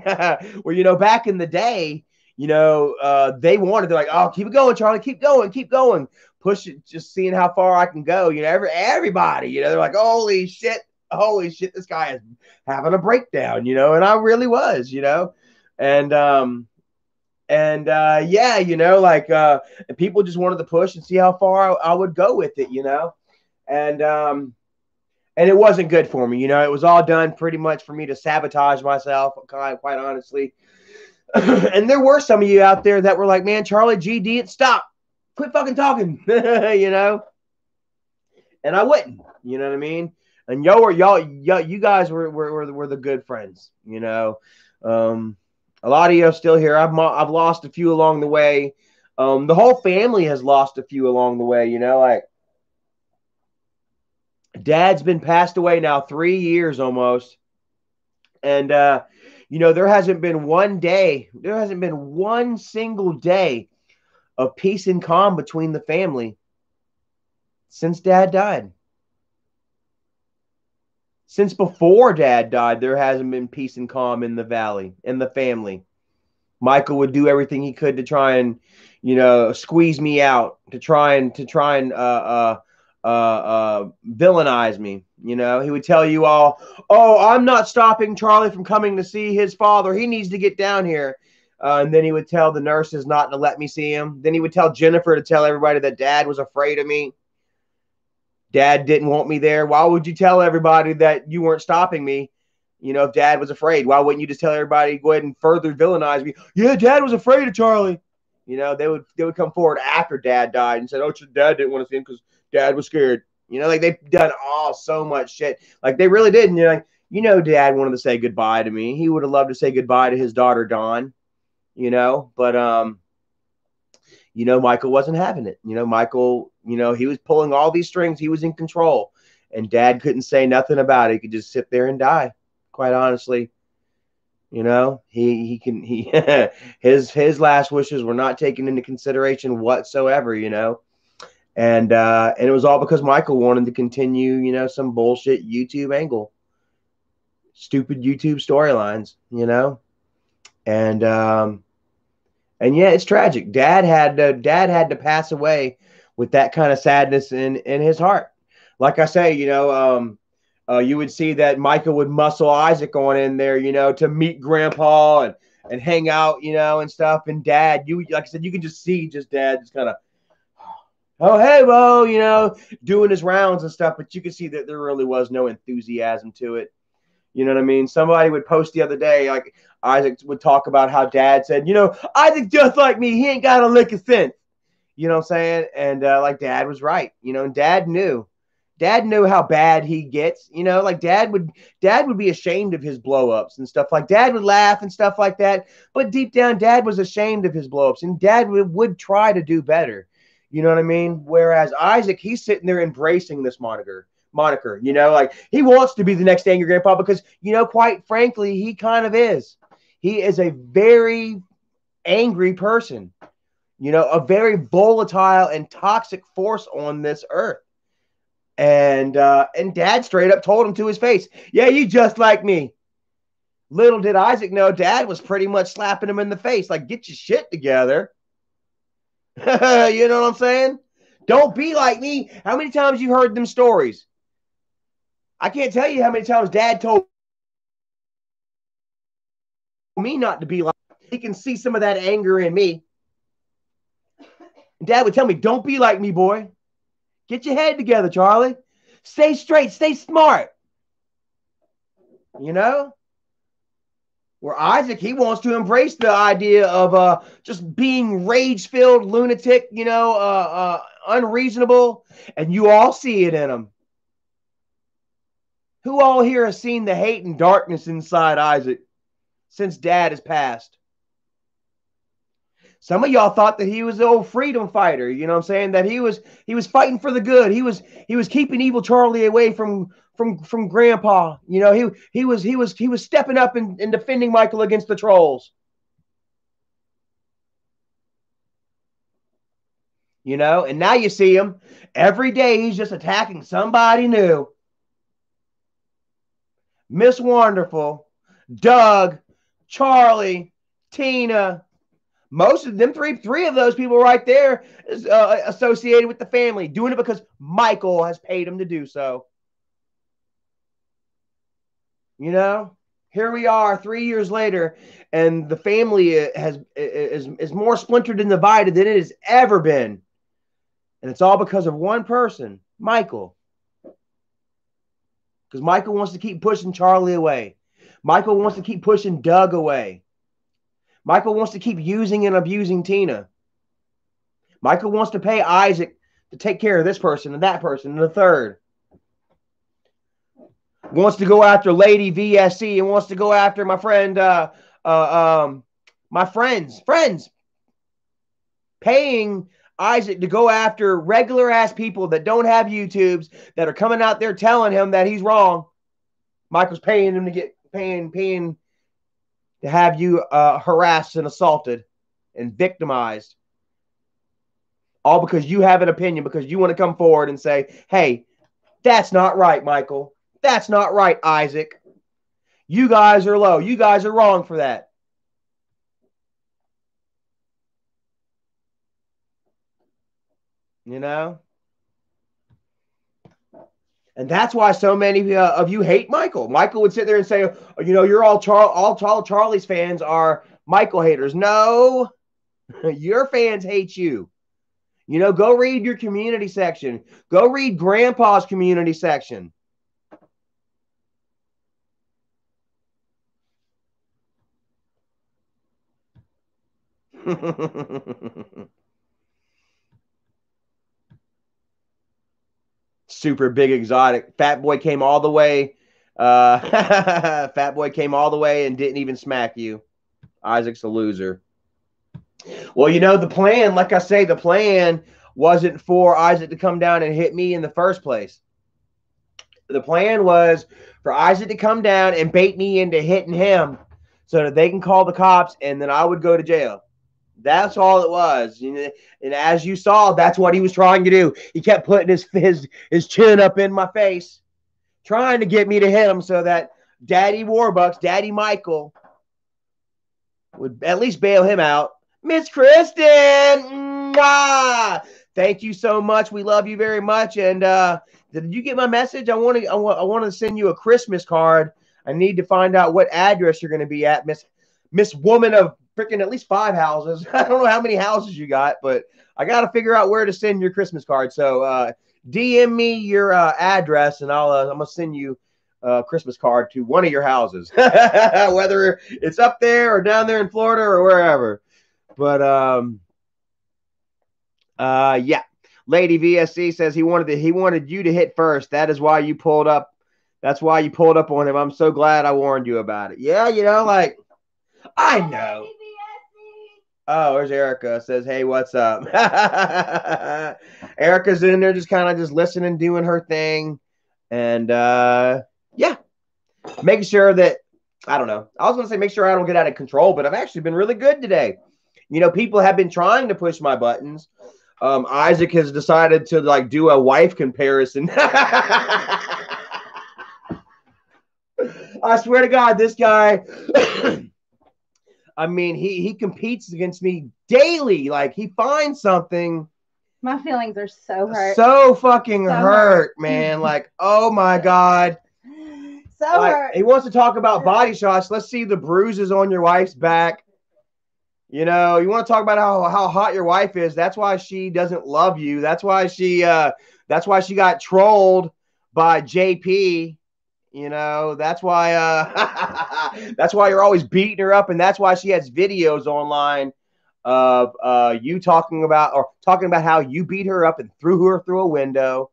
Where, back in the day, they wanted, they're like, oh, keep it going, Charlie, keep going, push it, just seeing how far I can go. Everybody, they're like, holy shit, holy shit, this guy is having a breakdown, and I really was, and yeah, and people just wanted to push and see how far I would go with it, and and it wasn't good for me, it was all done pretty much for me to sabotage myself, quite honestly. And there were some of you out there that were like, man, Charlie GD, stop, quit fucking talking, and I wouldn't, you know what I mean? And you guys were the good friends, a lot of you are still here. I've lost a few along the way. The whole family has lost a few along the way, like Dad's been passed away now 3 years almost. And there hasn't been one single day of peace and calm between the family since Dad died. Since before Dad died, there hasn't been peace and calm in the valley, in the family. Michael would do everything he could to try and, squeeze me out, to try and villainize me. He would tell you all, oh, I'm not stopping Charlie from coming to see his father. He needs to get down here. And then he would tell the nurses not to let me see him. Then he would tell Jennifer to tell everybody that Dad was afraid of me. Dad didn't want me there. Why would you tell everybody that you weren't stopping me? If Dad was afraid, why wouldn't you just tell everybody, go ahead and further villainize me? Yeah, Dad was afraid of Charlie. They would come forward after Dad died and said, oh, Dad didn't want to see him because Dad was scared. Like they've done so much shit. Like they really did. And Dad wanted to say goodbye to me. He would have loved to say goodbye to his daughter, Dawn, but Michael wasn't having it. Michael, he was pulling all these strings. He was in control, and Dad couldn't say nothing about it. He could just sit there and die. Quite honestly, his last wishes were not taken into consideration whatsoever. And it was all because Michael wanted to continue, some bullshit YouTube angle, stupid YouTube storylines, and yeah, it's tragic. Dad had to pass away with that kind of sadness in his heart. Like I say, you would see that Michael would muscle Isaac on in there, to meet Grandpa and hang out, and stuff. And Dad, like I said, you can just see Dad just kind of, oh, hey, Bo, doing his rounds and stuff. But you can see that there really was no enthusiasm to it. You know what I mean? Somebody would post the other day, like Isaac would talk about how Dad said, Isaac just like me. He ain't got a lick of sense. You know what I'm saying? And like Dad was right. And Dad knew. Dad knew how bad he gets. Like Dad would be ashamed of his blow-ups and stuff. Like Dad would laugh and stuff like that. But deep down, Dad was ashamed of his blow-ups. And Dad would try to do better. You know what I mean? Whereas Isaac, he's sitting there embracing this moniker, like he wants to be the next angry grandpa because, quite frankly, he kind of is. He is a very angry person, a very volatile and toxic force on this earth. And Dad straight up told him to his face, yeah, you just like me. Little did Isaac know Dad was pretty much slapping him in the face, like, get your shit together. You know what I'm saying? Don't be like me. How many times you heard them stories? I can't tell you how many times Dad told me not to be like. He can see some of that anger in me. Dad would tell me, don't be like me, boy. Get your head together, Charlie. Stay straight. Stay smart. Where Isaac, he wants to embrace the idea of just being rage-filled, lunatic, unreasonable, and you all see it in him. Who all here has seen the hate and darkness inside Isaac since Dad has passed? Some of y'all thought that he was the old freedom fighter, you know what I'm saying? That he was fighting for the good. He was keeping evil Charlie away from Grandpa. He was stepping up and defending Michael against the trolls. And now you see him every day. He's just attacking somebody new. Miss Wonderful, Doug, Charlie, Tina. Most of them, three of those people right there is associated with the family, doing it because Michael has paid him to do so. You know, here we are 3 years later, and the family is more splintered and divided than it has ever been, and it's all because of one person, Michael. Because Michael wants to keep pushing Charlie away. Michael wants to keep pushing Doug away. Michael wants to keep using and abusing Tina. Michael wants to pay Isaac to take care of this person and that person and the third. Wants to go after Lady VSC and wants to go after my friend, my friends, paying Isaac to go after regular ass people that don't have YouTubes that are coming out there telling him that he's wrong. Michael's paying him to get paying to have you harassed and assaulted and victimized. All because you have an opinion, because you want to come forward and say, hey, that's not right, Michael. That's not right, Isaac. You guys are low. You guys are wrong for that. You know? And that's why so many of you hate Michael. Michael would sit there and say, you know, you're all Charlie's fans are Michael haters. No, your fans hate you. You know, go read your community section. Go read Grandpa's community section. Super big exotic. Fat Boy came all the way. Fat Boy came all the way and didn't even smack you. Isaac's a loser. Well, you know, the plan, like I say, the plan wasn't for Isaac to come down and hit me in the first place. The plan was for Isaac to come down and bait me into hitting him so that they can call the cops and then I would go to jail. That's all it was. And as you saw, that's what he was trying to do. He kept putting his chin up in my face, trying to get me to hit him so that Daddy Warbucks, Daddy Michael, would at least bail him out. Miss Kristen, mwah! Thank you so much. We love you very much. And did you get my message? I want to send you a Christmas card. I need to find out what address you're going to be at, Miss Woman of freaking at least 5 houses. I don't know how many houses you got, but I got to figure out where to send your Christmas card. So DM me your address, and I'm gonna send you a Christmas card to one of your houses, whether it's up there or down there in Florida or wherever. But yeah. Lady VSC says he wanted you to hit first. That is why you pulled up. That's why you pulled up on him. I'm so glad I warned you about it. Yeah, you know, like I know. Oh, there's Erica. Says, hey, what's up? Erica's in there just kind of just listening, doing her thing. And yeah, making sure that, I don't know. I was going to say make sure I don't get out of control, but I've actually been really good today. You know, people have been trying to push my buttons. Isaac has decided to like do a wife comparison. I swear to God, this guy, I mean, he competes against me daily. Like he finds something. My feelings are so hurt. So fucking hurt, man. Like, oh my God. So like, hurt. He wants to talk about body shots. Let's see the bruises on your wife's back. You know, you want to talk about how hot your wife is. That's why she doesn't love you. That's why she got trolled by JP. You know, that's why that's why you're always beating her up, and that's why she has videos online of you talking about how you beat her up and threw her through a window.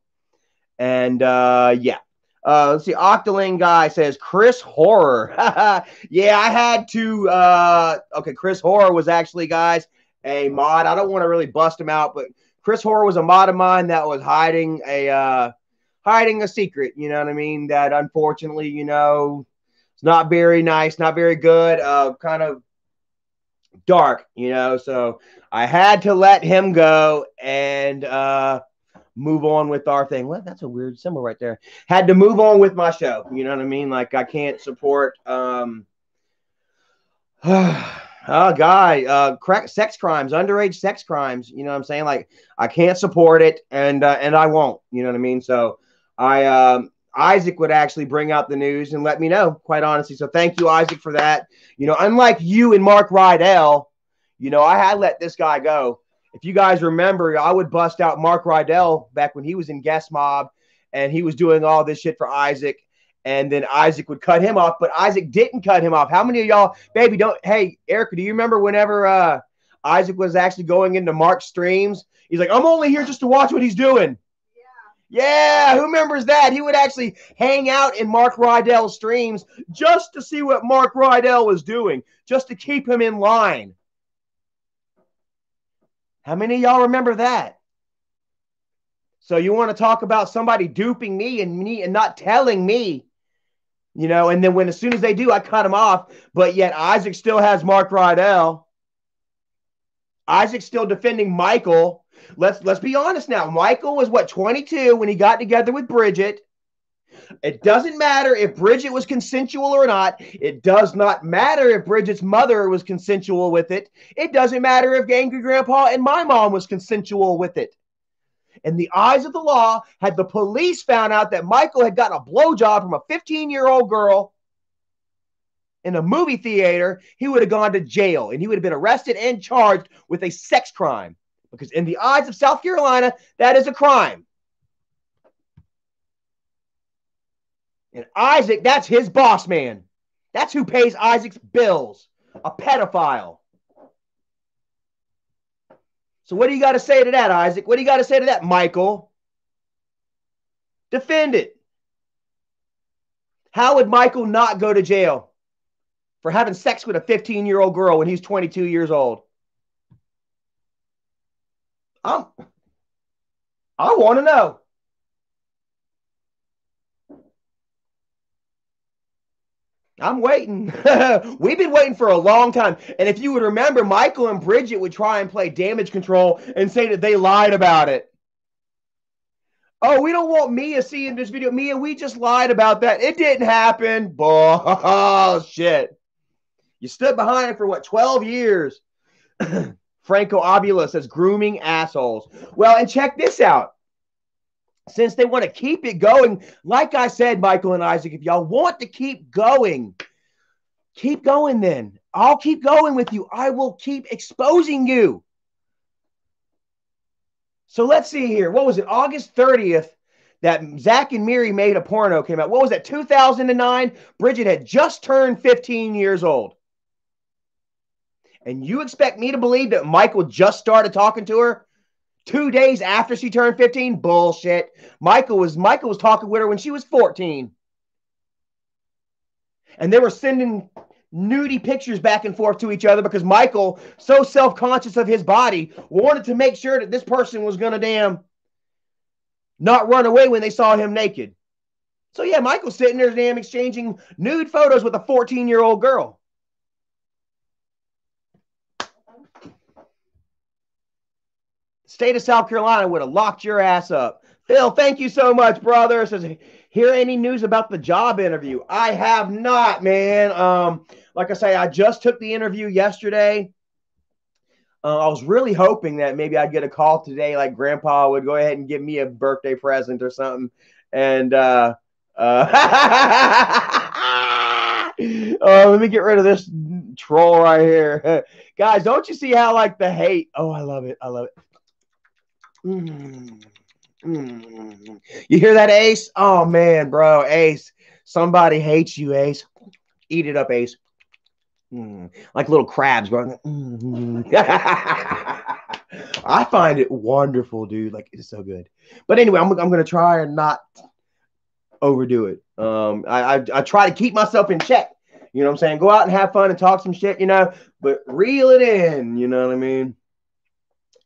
And yeah. Let's see. Octoling guy says Chris Horror. Yeah, I had to. Okay, Chris Horror was actually, guys, a mod. I don't want to really bust him out, but Chris Horror was a mod of mine that was hiding a secret. You know what I mean? That unfortunately, you know, it's not very nice, not very good. Kind of dark, you know. So I had to let him go and move on with our thing. Well, that's a weird symbol right there. Had to move on with my show. You know what I mean? Like I can't support sex crimes, underage sex crimes. You know what I'm saying? Like I can't support it and I won't. You know what I mean? So I Isaac would actually bring out the news and let me know, quite honestly. So thank you, Isaac, for that. You know, unlike you and Mark Rydell, you know, I had let this guy go. If you guys remember, I would bust out Mark Rydell back when he was in Guest Mob and he was doing all this shit for Isaac. And then Isaac would cut him off, but Isaac didn't cut him off. How many of y'all, baby, don't, hey, Erica, do you remember whenever Isaac was actually going into Mark's streams? He's like, I'm only here just to watch what he's doing. Yeah, who remembers that? He would actually hang out in Mark Rydell's streams just to see what Mark Rydell was doing, just to keep him in line. How many of y'all remember that? So you want to talk about somebody duping me and not telling me, you know, and then as soon as they do, I cut them off. But yet Isaac still has Mark Rydell. Isaac's still defending Michael. Let's be honest now. Michael was 22 when he got together with Bridget. It doesn't matter if Bridget was consensual or not. It does not matter if Bridget's mother was consensual with it. It doesn't matter if Angry Grandpa and my mom was consensual with it. In the eyes of the law, had the police found out that Michael had gotten a blowjob from a 15-year-old girl in a movie theater, he would have gone to jail and he would have been arrested and charged with a sex crime. Because in the eyes of South Carolina, that is a crime. And Isaac, that's his boss man. That's who pays Isaac's bills. A pedophile. So what do you got to say to that, Isaac? What do you got to say to that, Michael? Defend it. How would Michael not go to jail for having sex with a 15-year-old girl when he's 22 years old? I want to know. I'm waiting. We've been waiting for a long time. And if you would remember, Michael and Bridget would try and play damage control and say that they lied about it. Oh, we don't want Mia seeing this video. Mia, we just lied about that. It didn't happen. Bullshit. You stood behind it for 12 years. Franco Abula says grooming assholes. Well, and check this out. Since they want to keep it going, like I said, Michael and Isaac, if y'all want to keep going then. I'll keep going with you. I will keep exposing you. So let's see here. What was it? August 30th that Zach and Miri made a porno came out. What was that? 2009? Bridget had just turned 15 years old. And you expect me to believe that Michael just started talking to her 2 days after she turned 15? Bullshit. Michael was talking with her when she was 14. And they were sending nudie pictures back and forth to each other because Michael, so self-conscious of his body, wanted to make sure that this person was going to not run away when they saw him naked. So yeah, Michael's sitting there exchanging nude photos with a 14-year-old girl. State of South Carolina would have locked your ass up. Phil, thank you so much, brother. Says, hear any news about the job interview? I have not, man. Like I say, I just took the interview yesterday. I was really hoping that maybe I'd get a call today, like Grandpa would go ahead and give me a birthday present or something. And let me get rid of this troll right here. Guys, don't you see how the hate? Oh, I love it. I love it. You hear that, Ace? Oh, man, bro. Ace. Somebody hates you, Ace. Eat it up, Ace. Like little crabs, bro. I find it wonderful, dude. It's so good. But anyway, I'm going to try and not overdo it. I try to keep myself in check. You know what I'm saying? Go out and have fun and talk some shit, but reel it in. You know what I mean?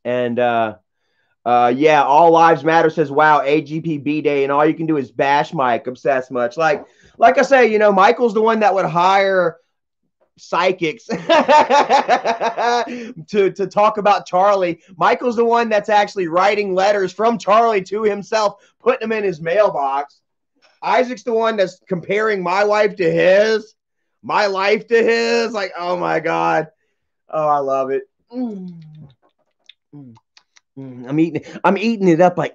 And, yeah, All Lives Matter says, wow, AGPB day, and all you can do is bash Mike, obsess much. Like I say, Michael's the one that would hire psychics to talk about Charlie. Michael's the one that's actually writing letters from Charlie to himself, putting them in his mailbox. Isaac's the one that's comparing my life to his, my life to his. Oh, my God. Oh, I love it. I'm eating it up like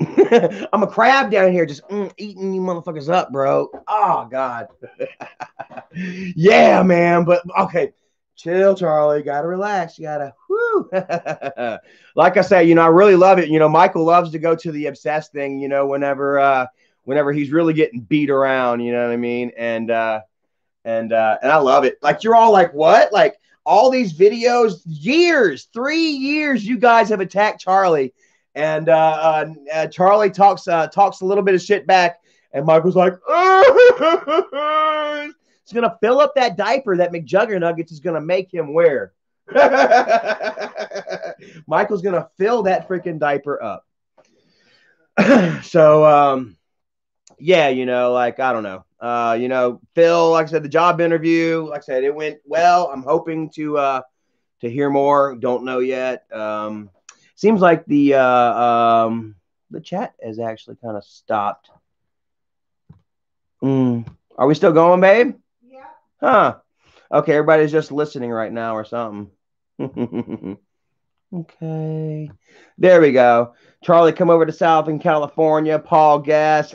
I'm a crab down here, just eating you motherfuckers up, bro. Oh God. Yeah, man. But okay, chill, Charlie. Gotta relax. You gotta. Whoo. Like I say, I really love it. Michael loves to go to the obsessed thing. Whenever he's really getting beat around. You know what I mean? And I love it. Like you're all like, what? Like all these videos, 3 years, you guys have attacked Charlie, and Charlie talks a little bit of shit back, and Michael's like, he's gonna fill up that diaper that McJuggernuggets is gonna make him wear. Michael's gonna fill that freaking diaper up. So yeah, like I don't know. Phil, like I said, the job interview, like I said, it went well. I'm hoping to hear more. Don't know yet. Seems like the chat has actually kind of stopped. Are we still going, babe? Yeah. Huh. Okay, everybody's just listening right now or something. Okay. There we go. Charlie, come over to Southern California. Paul Gas.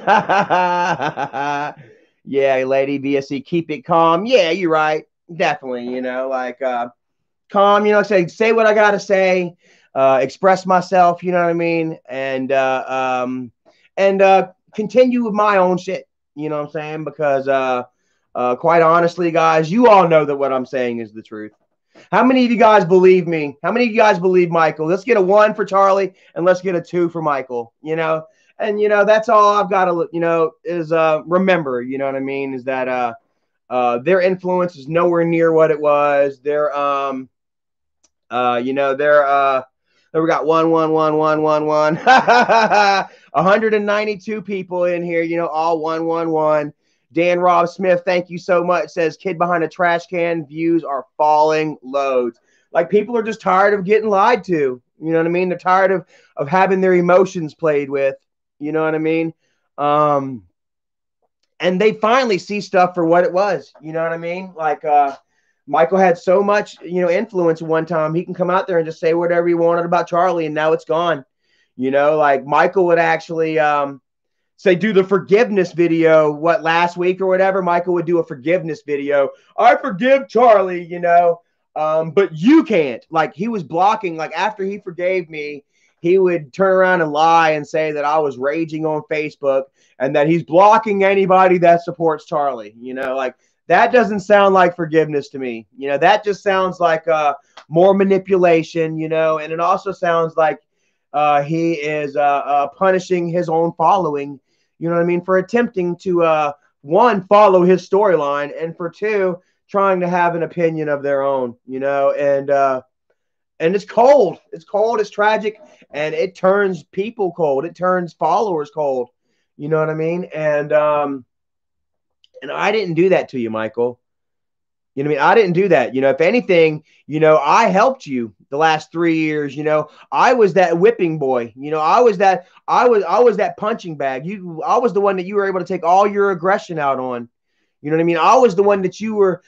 Yeah, lady VSC, keep it calm. Yeah, you're right. Definitely, calm, say what I gotta say, express myself, you know what I mean? And continue with my own shit, you know what I'm saying? Because quite honestly, guys, you all know that what I'm saying is the truth. How many of you guys believe me? How many of you guys believe Michael? Let's get a 1 for Charlie and let's get a 2 for Michael, And that's all I've got to is remember, you know what I mean, is that their influence is nowhere near what it was. They're we got 192 people in here, all 111. Dan Rob Smith, thank you so much. Says kid behind a trash can, views are falling loads. Like people are just tired of getting lied to. You know what I mean? They're tired of having their emotions played with. You know what I mean? And they finally see stuff for what it was. You know what I mean? Like Michael had so much, influence at one time. He can come out there and just say whatever he wanted about Charlie, and now it's gone. Like Michael would actually say do the forgiveness video last week or whatever. Michael would do a forgiveness video. I forgive Charlie, but you can't. Like he was blocking. Like after he forgave me, he would turn around and lie and say that I was raging on Facebook and that he's blocking anybody that supports Charlie. Like that doesn't sound like forgiveness to me. That just sounds like more manipulation. And it also sounds like he is punishing his own following. You know what I mean? For attempting to, 1, follow his storyline, and for 2, trying to have an opinion of their own, and it's cold. It's cold. It's tragic. And it turns people cold. It turns followers cold. You know what I mean? And I didn't do that to you, Michael. You know what I mean? I didn't do that. If anything, I helped you the last 3 years. I was that whipping boy. I was that punching bag. I was the one that you were able to take all your aggression out on. You know what I mean? I was the one that you were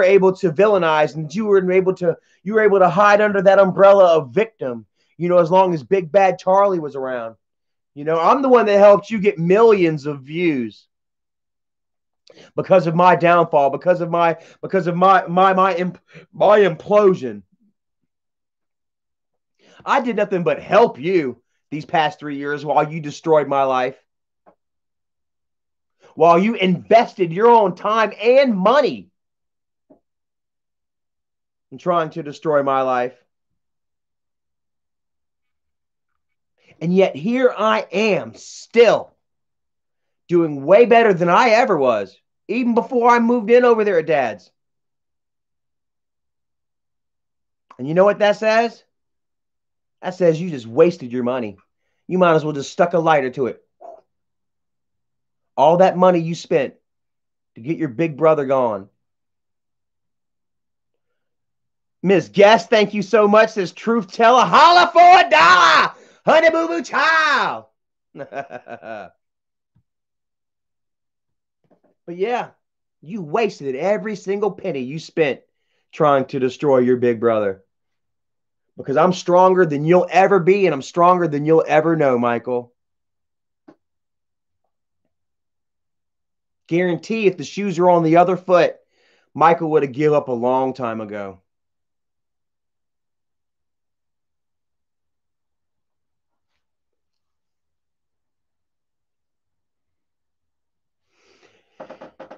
able to villainize, and you were able to hide under that umbrella of victim. As long as Big Bad Charlie was around. I'm the one that helped you get millions of views. Because of my downfall, because of my implosion. I did nothing but help you these past 3 years while you destroyed my life. While you invested your own time and money in trying to destroy my life. And yet here I am still doing way better than I ever was. Even before I moved in over there at Dad's. And you know what that says? That says you just wasted your money. You might as well just stuck a lighter to it. All that money you spent to get your big brother gone. Miss Guest, thank you so much. Says truth teller, holla for $1. Honey boo boo child. But yeah, you wasted every single penny you spent trying to destroy your big brother. Because I'm stronger than you'll ever be, and I'm stronger than you'll ever know, Michael. Guarantee if the shoes are on the other foot, Michael would have given up a long time ago.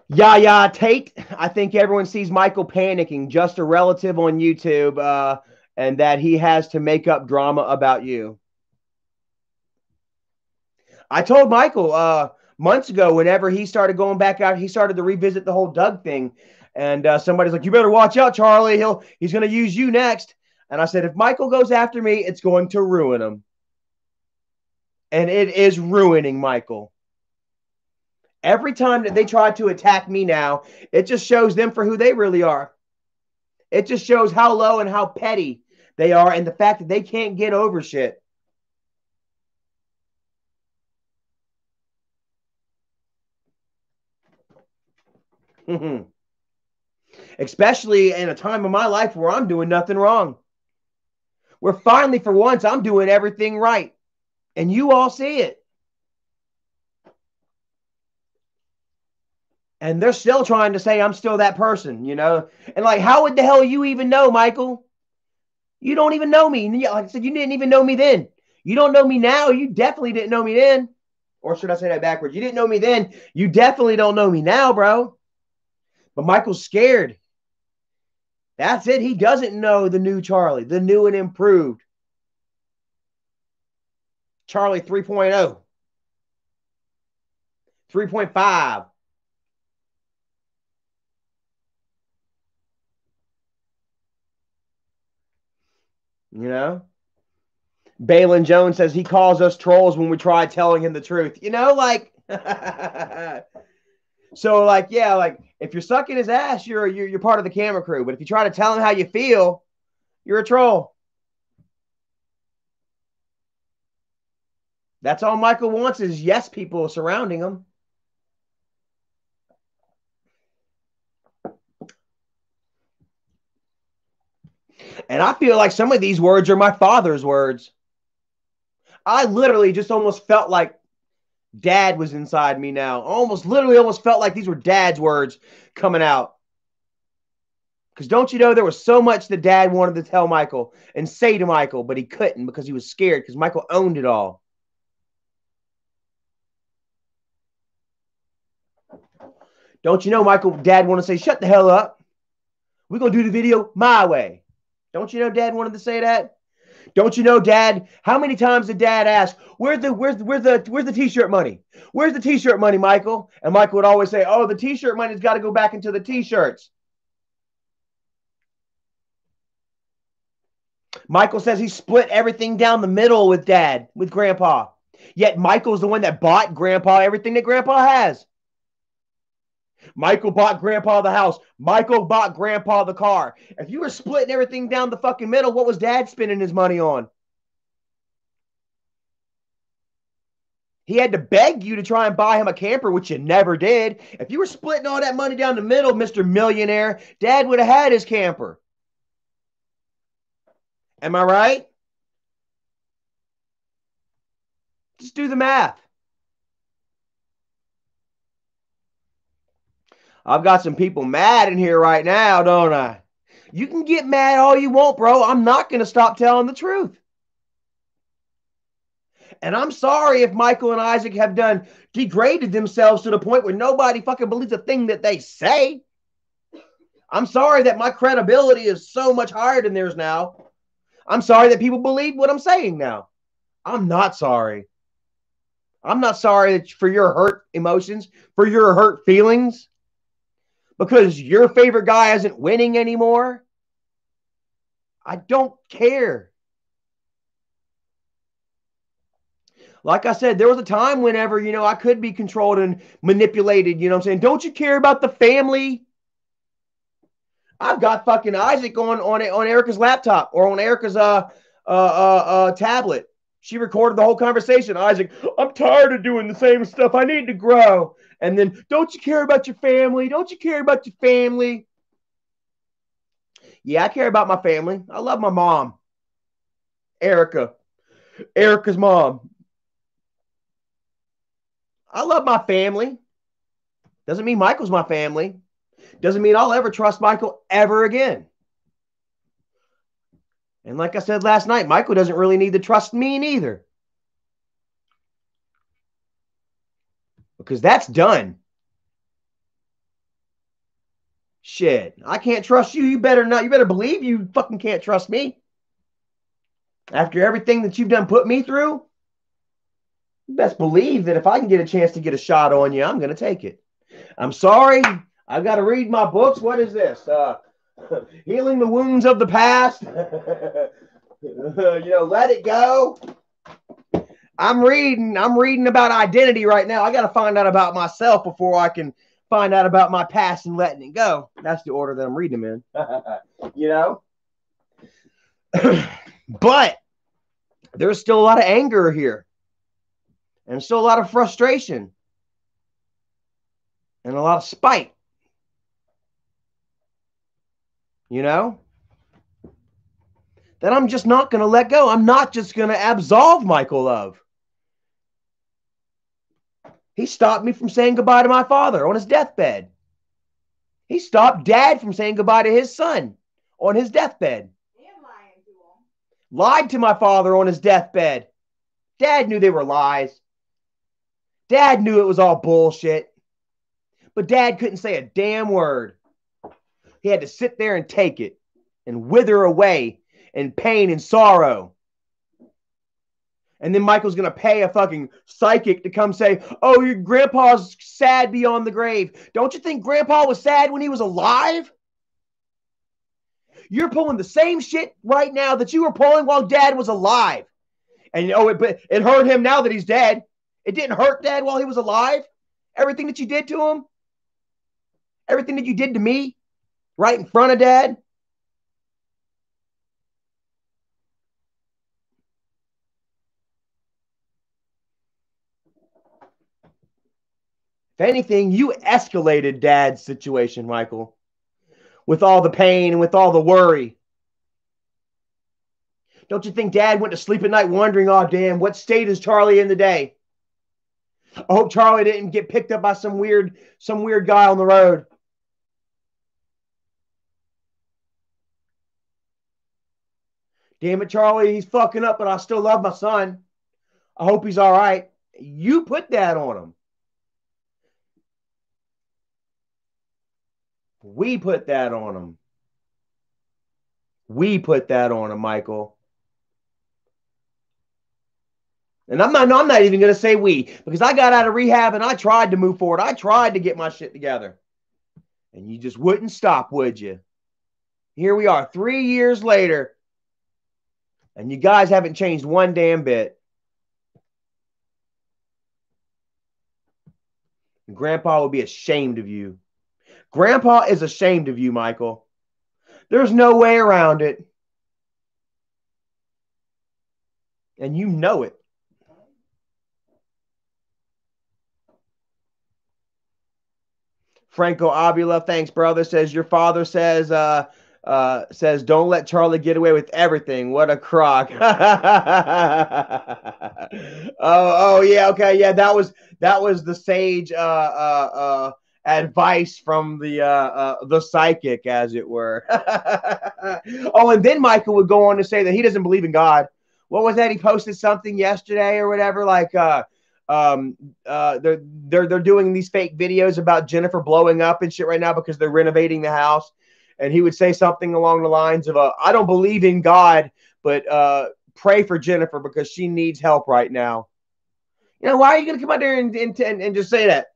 Yaya Tate, I think everyone sees Michael panicking, just a relative on YouTube, and that he has to make up drama about you. I told Michael months ago, whenever he started going back out, he started to revisit the whole Doug thing. And somebody's like, "You better watch out, Charlie. He's going to use you next." And I said, if Michael goes after me, it's going to ruin him. And it is ruining Michael. Every time that they try to attack me now, it just shows them for who they really are. It just shows how low and how petty they are, and the fact that they can't get over shit. Especially in a time of my life where I'm doing nothing wrong. Where finally, for once, I'm doing everything right. And you all see it. And they're still trying to say I'm still that person, you know? And like, how would the hell you even know, Michael? You don't even know me. Like I said, you didn't even know me then. You don't know me now. You definitely didn't know me then. Or should I say that backwards? You didn't know me then. You definitely don't know me now, bro. But Michael's scared. That's it. He doesn't know the new Charlie, the new and improved Charlie 3.0, 3.5. You know? Balin Jones says he calls us trolls when we try telling him the truth. You know, like so like, yeah, like if you're sucking his ass, you're part of the camera crew. But if you try to tell him how you feel, you're a troll. That's all Michael wants is yes people surrounding him. And I feel like some of these words are my father's words. I literally just almost felt like dad was inside me now. Almost felt like these were dad's words coming out. Because don't you know there was so much that dad wanted to tell Michael and say to Michael, but he couldn't because he was scared because Michael owned it all. Don't you know Michael, dad wanted to say, shut the hell up. We're going to do the video my way. Don't you know dad wanted to say that? Don't you know, Dad? How many times did Dad ask, "Where's the T-shirt money? Where's the T-shirt money, Michael?" And Michael would always say, "Oh, the T-shirt money's got to go back into the T-shirts." Michael says he split everything down the middle with Dad, with Grandpa. Yet Michael's the one that bought Grandpa everything that Grandpa has. Michael bought Grandpa the house. Michael bought Grandpa the car. If you were splitting everything down the fucking middle, what was Dad spending his money on? He had to beg you to try and buy him a camper, which you never did. If you were splitting all that money down the middle, Mr. Millionaire, Dad would have had his camper. Am I right? Just do the math. I've got some people mad in here right now, don't I? You can get mad all you want, bro. I'm not going to stop telling the truth. And I'm sorry if Michael and Isaac have degraded themselves to the point where nobody fucking believes a thing that they say. I'm sorry that my credibility is so much higher than theirs now. I'm sorry that people believe what I'm saying now. I'm not sorry. I'm not sorry for your hurt emotions, for your hurt feelings, because your favorite guy isn't winning anymore. I don't care. Like I said, there was a time whenever, I could be controlled and manipulated. You know what I'm saying? Don't you care about the family? I've got fucking Isaac on Erica's laptop or on Erica's tablet. She recorded the whole conversation. Isaac, I'm tired of doing the same stuff. I need to grow. And then, don't you care about your family? Don't you care about your family? Yeah, I care about my family. I love my mom. Erica's mom. I love my family. Doesn't mean Michael's my family. Doesn't mean I'll ever trust Michael ever again. And like I said last night, Michael doesn't really need to trust me neither. Because that's done. Shit, I can't trust you. You better not. You better believe you fucking can't trust me. After everything that you've done put me through, you best believe that if I can get a chance to get a shot on you, I'm going to take it. I'm sorry. I've got to read my books. What is this? Healing the Wounds of the Past. Let it go. I'm reading about identity right now. I got to find out about myself before I can find out about my past and letting it go. That's the order that I'm reading them in. But there's still a lot of anger here. And still a lot of frustration. And a lot of spite. That I'm just not going to let go. I'm not just going to absolve Michael of. He stopped me from saying goodbye to my father on his deathbed. He stopped Dad from saying goodbye to his son on his deathbed. And lying to him. Lied to my father on his deathbed. Dad knew they were lies. Dad knew it was all bullshit. But Dad couldn't say a damn word. He had to sit there and take it and wither away in pain and sorrow. And then Michael's going to pay a fucking psychic to come say, oh, your grandpa's sad beyond the grave. Don't you think grandpa was sad when he was alive? You're pulling the same shit right now that you were pulling while Dad was alive. And it hurt him now that he's dead. It didn't hurt Dad while he was alive. Everything that you did to him. Everything that you did to me right in front of Dad. If anything, you escalated Dad's situation, Michael, with all the pain and with all the worry. Don't you think Dad went to sleep at night wondering, oh, damn, what state is Charlie in today? I hope Charlie didn't get picked up by some weird guy on the road. Damn it, Charlie, he's fucking up, but I still love my son. I hope he's all right. You put that on him. We put that on him. We put that on him, Michael. And I'm not even going to say we, because I got out of rehab and I tried to move forward. I tried to get my shit together. And you just wouldn't stop, would you? Here we are 3 years later. And you guys haven't changed one damn bit. And Grandpa will be ashamed of you. Grandpa is ashamed of you, Michael. There's no way around it. And you know it. Franco Abula, thanks, brother, says your father says, don't let Charlie get away with everything. What a crock. oh yeah, okay, yeah, that was the sage advice from the psychic, as it were. Oh, and then Michael would go on to say that he doesn't believe in God. What was that? He posted something yesterday or whatever, like they're doing these fake videos about Jennifer blowing up and shit right now because they're renovating the house. And he would say something along the lines of, I don't believe in God, but pray for Jennifer because she needs help right now. Why are you going to come out there and just say that?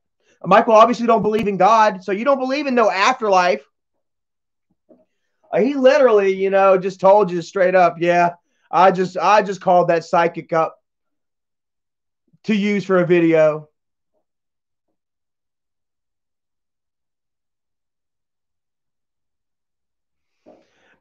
Michael obviously don't believe in God, so you don't believe in no afterlife. He literally, just told you straight up, yeah, I just called that psychic up to use for a video.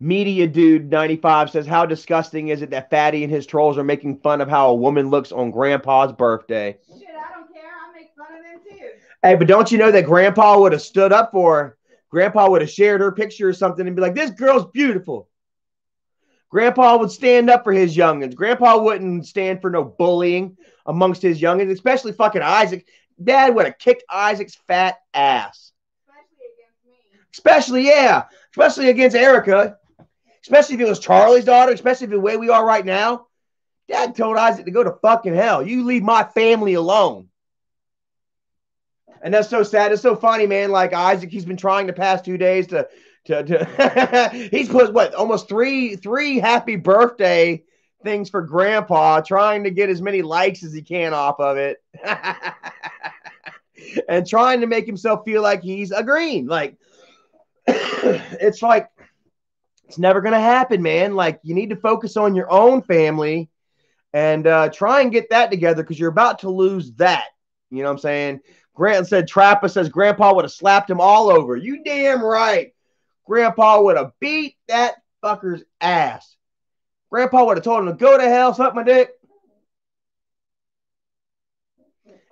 Media Dude 95 says, how disgusting is it that Fatty and his trolls are making fun of how a woman looks on Grandpa's birthday? Shit, I don't care. I make fun of them too. Hey, but don't you know that Grandpa would have stood up for her? Grandpa would have shared her picture or something and be like, this girl's beautiful. Grandpa would stand up for his youngins. Grandpa wouldn't stand for no bullying amongst his youngins, especially fucking Isaac. Dad would have kicked Isaac's fat ass. Especially against me. Especially against Erica. Especially if it was Charlie's daughter, especially if the way we are right now. Dad told Isaac to go to fucking hell. You leave my family alone. And that's so sad. It's so funny, man. Like Isaac, he's been trying the past 2 days to he's put what almost three happy birthday things for Grandpa, trying to get as many likes as he can off of it. And trying to make himself feel like he's a green. Like it's like it's never gonna happen, man. Like you need to focus on your own family and try and get that together because you're about to lose that. You know what I'm saying? Grant said Trappa says Grandpa would have slapped him all over. You damn right. Grandpa would have beat that fucker's ass. Grandpa would have told him to go to hell, suck my dick.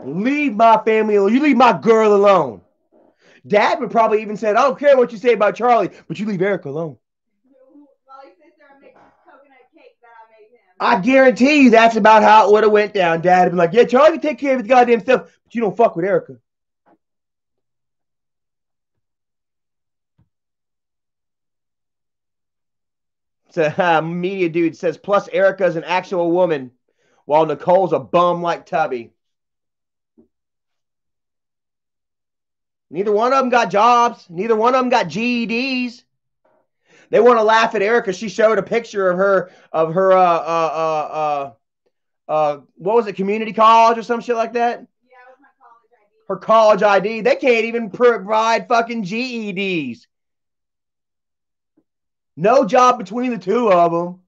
Leave my family alone. You leave my girl alone. Dad would probably even say, I don't care what you say about Charlie, but you leave Eric alone. While he sits there and makes this coconut cake that I made him. I guarantee you that's about how it would have went down. Dad would be like, yeah, Charlie can take care of his goddamn stuff, but you don't fuck with Erica. So, media dude says, plus Erica's an actual woman, while Nicole's a bum like Tubby. Neither one of them got jobs. Neither one of them got GEDs. They want to laugh at Erica. She showed a picture of her what was it, community college or some shit like that? Yeah, it was my college ID. Her college ID. They can't even provide fucking GEDs. No job between the two of them.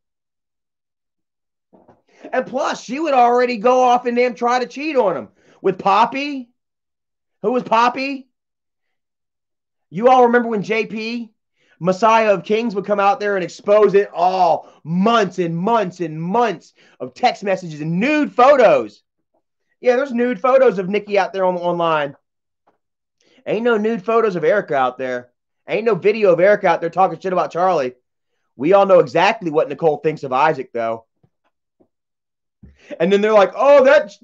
And plus, she would already go off and damn try to cheat on him with Poppy. Who was Poppy? You all remember when JP, Messiah of Kings, would come out there and expose it all? Months and months and months of text messages and nude photos. Yeah, there's nude photos of Nikki out there online. Ain't no nude photos of Erica out there. Ain't no video of Erica out there talking shit about Charlie. We all know exactly what Nicole thinks of Isaac, though. And then they're like, oh, that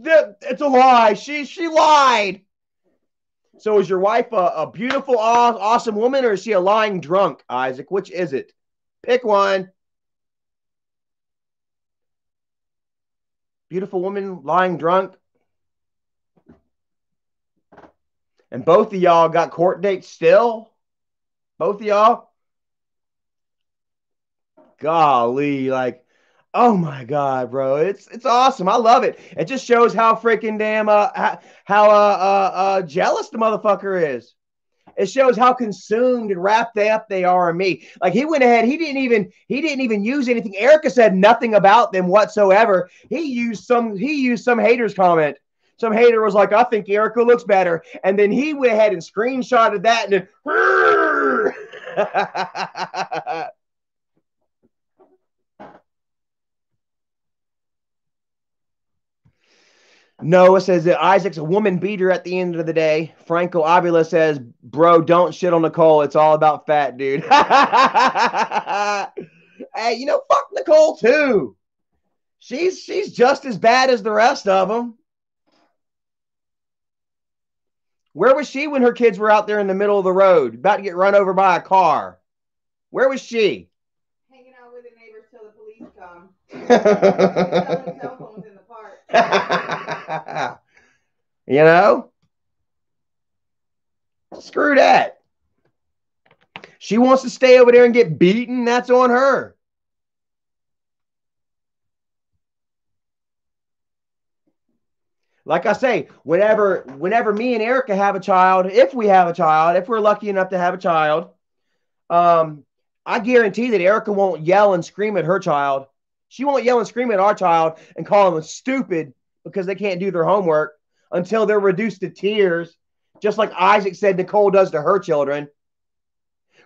it's a lie. She lied. So is your wife a beautiful, awesome woman, or is she a lying drunk, Isaac? Which is it? Pick one. Beautiful woman, lying drunk. And both of y'all got court dates still? Both of y'all? Golly, like, oh my God, bro. It's awesome. I love it. It just shows how freaking damn how jealous the motherfucker is. It shows how consumed and wrapped up they are in me. Like he went ahead, he didn't even use anything. Erica said nothing about them whatsoever. He used some hater's comment. Some hater was like, I think Erica looks better. And then he went ahead and screenshotted that and then Noah says that Isaac's a woman beater at the end of the day. Franco Avila says, bro, don't shit on Nicole. It's all about fat, dude. Hey, you know, fuck Nicole too. She's just as bad as the rest of them. Where was she when her kids were out there in the middle of the road, about to get run over by a car? Where was she? Hanging out with the neighbors till the police come. Selling cell phones in the park. You know? Screw that. She wants to stay over there and get beaten. That's on her. Like I say, whenever me and Erica have a child, if we have a child, if we're lucky enough to have a child, I guarantee that Erica won't yell and scream at her child. She won't yell and scream at our child and call them stupid because they can't do their homework until they're reduced to tears, just like Isaac said Nicole does to her children.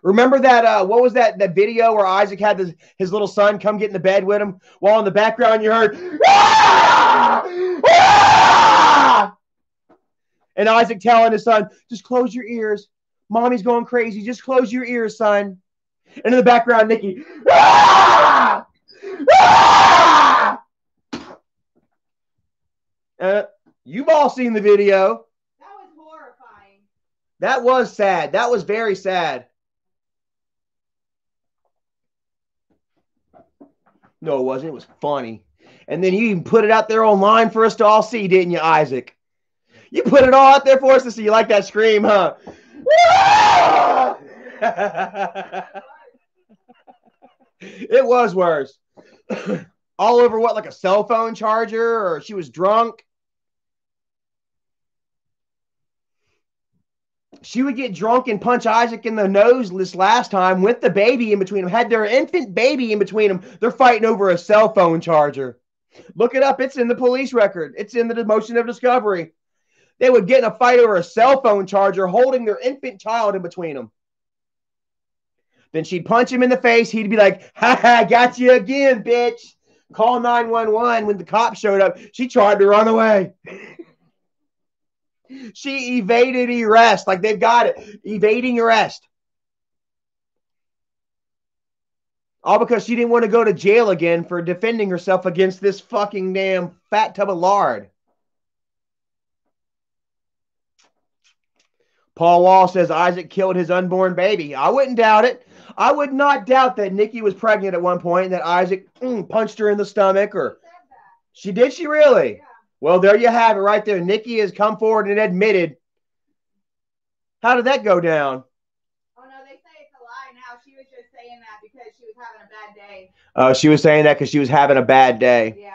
Remember that, what was that video where Isaac had his little son come get in the bed with him while in the background you heard, ah! Ah! And Isaac telling his son, just close your ears. Mommy's going crazy. Just close your ears, son. And in the background, Nikki, ah! Ah! You've all seen the video. That was horrifying. That was sad. That was very sad. No, it wasn't. It was funny. And then you even put it out there online for us to all see, didn't you, Isaac? You put it all out there for us to see. You like that scream, huh? It was worse. All over what, like a cell phone charger, or she was drunk? She would get drunk and punch Isaac in the nose this last time with the baby in between them. Had their infant baby in between them. They're fighting over a cell phone charger. Look it up. It's in the police record. It's in the motion of discovery. They would get in a fight over a cell phone charger holding their infant child in between them. Then she'd punch him in the face. He'd be like, ha ha, got you again, bitch. Call 911. When the cops showed up, she tried to run away. She evaded arrest. Like, they've got it. Evading arrest. All because she didn't want to go to jail again for defending herself against this fucking damn fat tub of lard. Paul Wall says Isaac killed his unborn baby. I wouldn't doubt it. I would not doubt that Nikki was pregnant at one point and that Isaac punched her in the stomach. Or she did. She really? Yeah. Well, there you have it right there. Nikki has come forward and admitted. How did that go down? Oh, no, they say it's a lie now. She was just saying that because she was having a bad day. She was saying that because she was having a bad day. Yeah.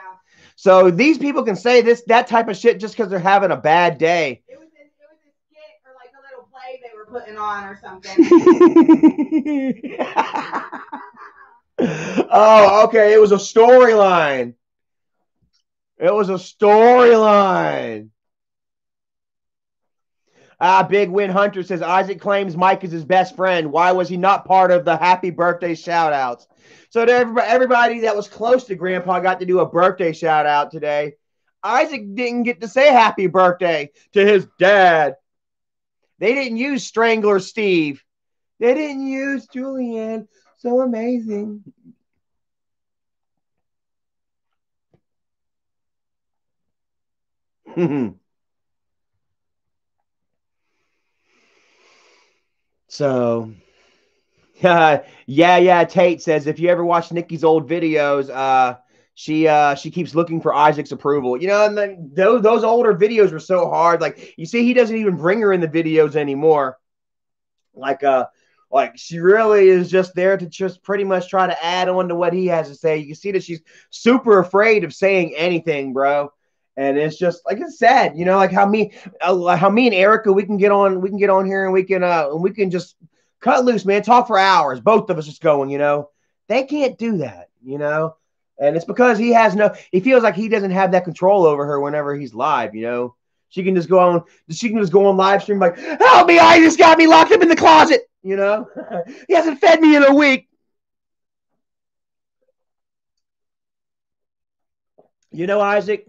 So these people can say that type of shit just because they're having a bad day. It was a skit or like a little play they were putting on or something. Oh, okay. It was a storyline. It was a storyline. Big Win Hunter says Isaac claims Mike is his best friend. Why was he not part of the happy birthday shout outs? So to everybody that was close to Grandpa got to do a birthday shout out today. Isaac didn't get to say happy birthday to his dad. They didn't use Strangler Steve. They didn't use Julianne. So amazing. So, yeah. Tate says if you ever watch Nikki's old videos, she keeps looking for Isaac's approval. You know, and then those older videos were so hard. Like, you see, he doesn't even bring her in the videos anymore. Like she really is just there to just pretty much try to add on to what he has to say. You can see that she's super afraid of saying anything, bro. And it's just like, it's sad, you know, like how me and Erica, we can get on here and we can just cut loose, man, talk for hours. Both of us just going, you know, they can't do that, you know, and it's because he feels like he doesn't have that control over her whenever he's live, you know. She can just go on live stream like, help me, I just got me locked up in the closet, you know. He hasn't fed me in a week. You know, Isaac,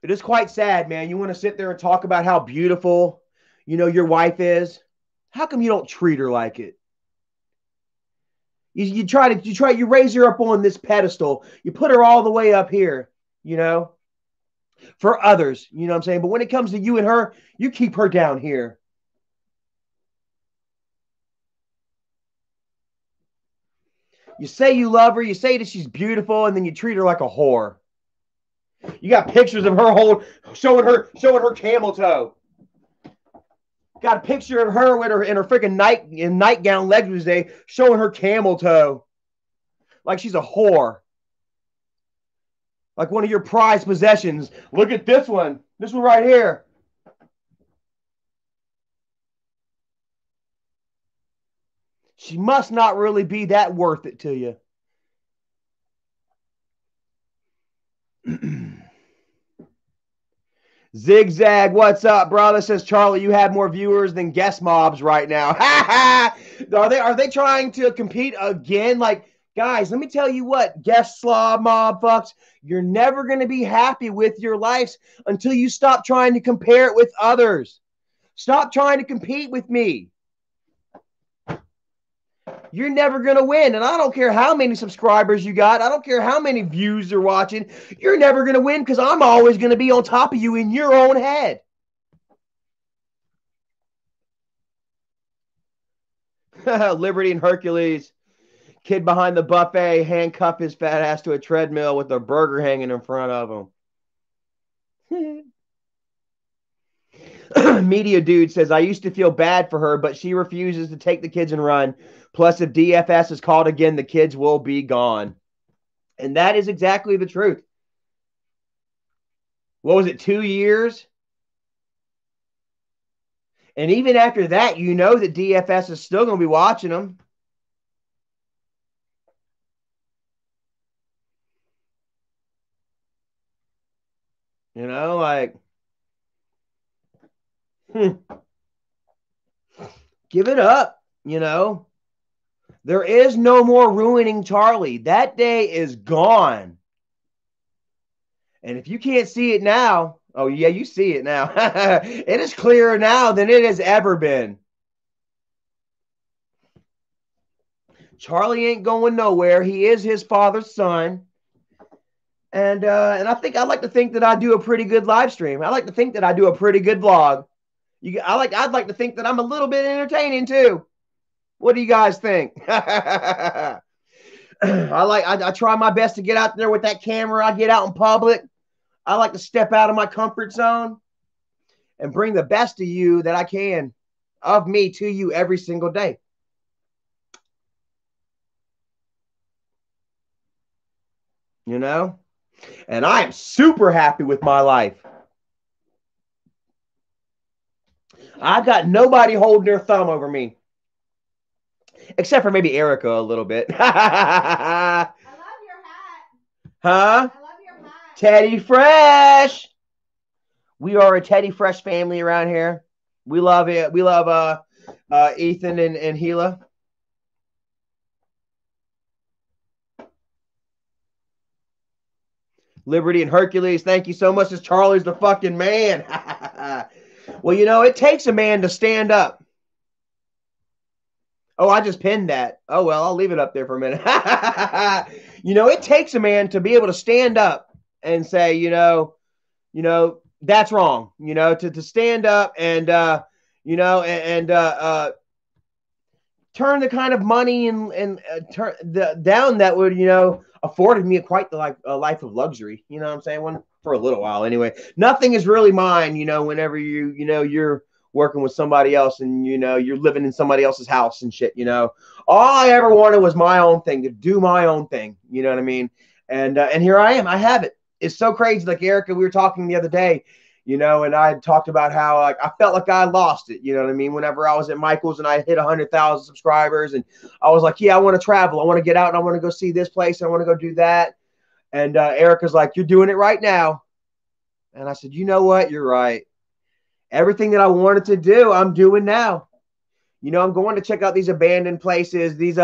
it is quite sad, man. You want to sit there and talk about how beautiful, you know, your wife is. How come you don't treat her like it? You raise her up on this pedestal. You put her all the way up here, you know, for others, you know what I'm saying? But when it comes to you and her, you keep her down here. You say you love her, you say that she's beautiful, and then you treat her like a whore. You got pictures of her showing her camel toe. Got a picture of her with her in her freaking nightgown legs day, showing her camel toe. Like she's a whore. Like one of your prized possessions. Look at this one. This one right here. She must not really be that worth it to you. Zigzag, what's up, brother? Says Charlie, you have more viewers than guest mobs right now. Are they trying to compete again? Like, guys, let me tell you what, guest slob mob fucks, you're never going to be happy with your lives until you stop trying to compare it with others. Stop trying to compete with me. You're never going to win. And I don't care how many subscribers you got. I don't care how many views you're watching. You're never going to win because I'm always going to be on top of you in your own head. Liberty and Hercules. Kid behind the buffet handcuff his fat ass to a treadmill with a burger hanging in front of him. Media dude says, I used to feel bad for her, but she refuses to take the kids and run. Plus, if DFS is called again, the kids will be gone. And that is exactly the truth. What was it, 2 years? And even after that, you know that DFS is still going to be watching them. You know, like, give it up, you know. There is no more ruining Charlie. That day is gone. And if you can't see it now, oh, yeah, you see it now. It is clearer now than it has ever been. Charlie ain't going nowhere. He is his father's son. And I like to think that I do a pretty good live stream. I like to think that I do a pretty good vlog. I'd like to think that I'm a little bit entertaining too. What do you guys think? I try my best to get out there with that camera. I get out in public. I like to step out of my comfort zone and bring the best of you that I can of me to you every single day. You know? And I am super happy with my life. I got nobody holding their thumb over me. Except for maybe Erica a little bit. I love your hat. Huh? I love your hat. Teddy Fresh. We are a Teddy Fresh family around here. We love it. We love Ethan and Gila. Liberty and Hercules, thank you so much. As Charlie's the fucking man. Well, you know, it takes a man to stand up. Oh, I just pinned that. Oh, well, I'll leave it up there for a minute. You know, it takes a man to be able to stand up and say, you know, that's wrong. You know, to stand up and, turn the kind of money and turn down that would, you know, afforded me quite the a life of luxury. You know what I'm saying? One for a little while anyway. Nothing is really mine, you know, whenever you're working with somebody else and, you know, you're living in somebody else's house and shit, you know. All I ever wanted was my own thing, to do my own thing. You know what I mean? And here I am. I have it. It's so crazy. Like Erica, we were talking the other day, you know, and I talked about how like I felt like I lost it. You know what I mean? Whenever I was at Michael's and I hit 100,000 subscribers, and I was like, yeah, I want to travel. I want to get out and I want to go see this place. And I want to go do that. And Erica's like, you're doing it right now. And I said, you know what? You're right. Everything that I wanted to do, I'm doing now. You know, I'm going to check out these abandoned places, these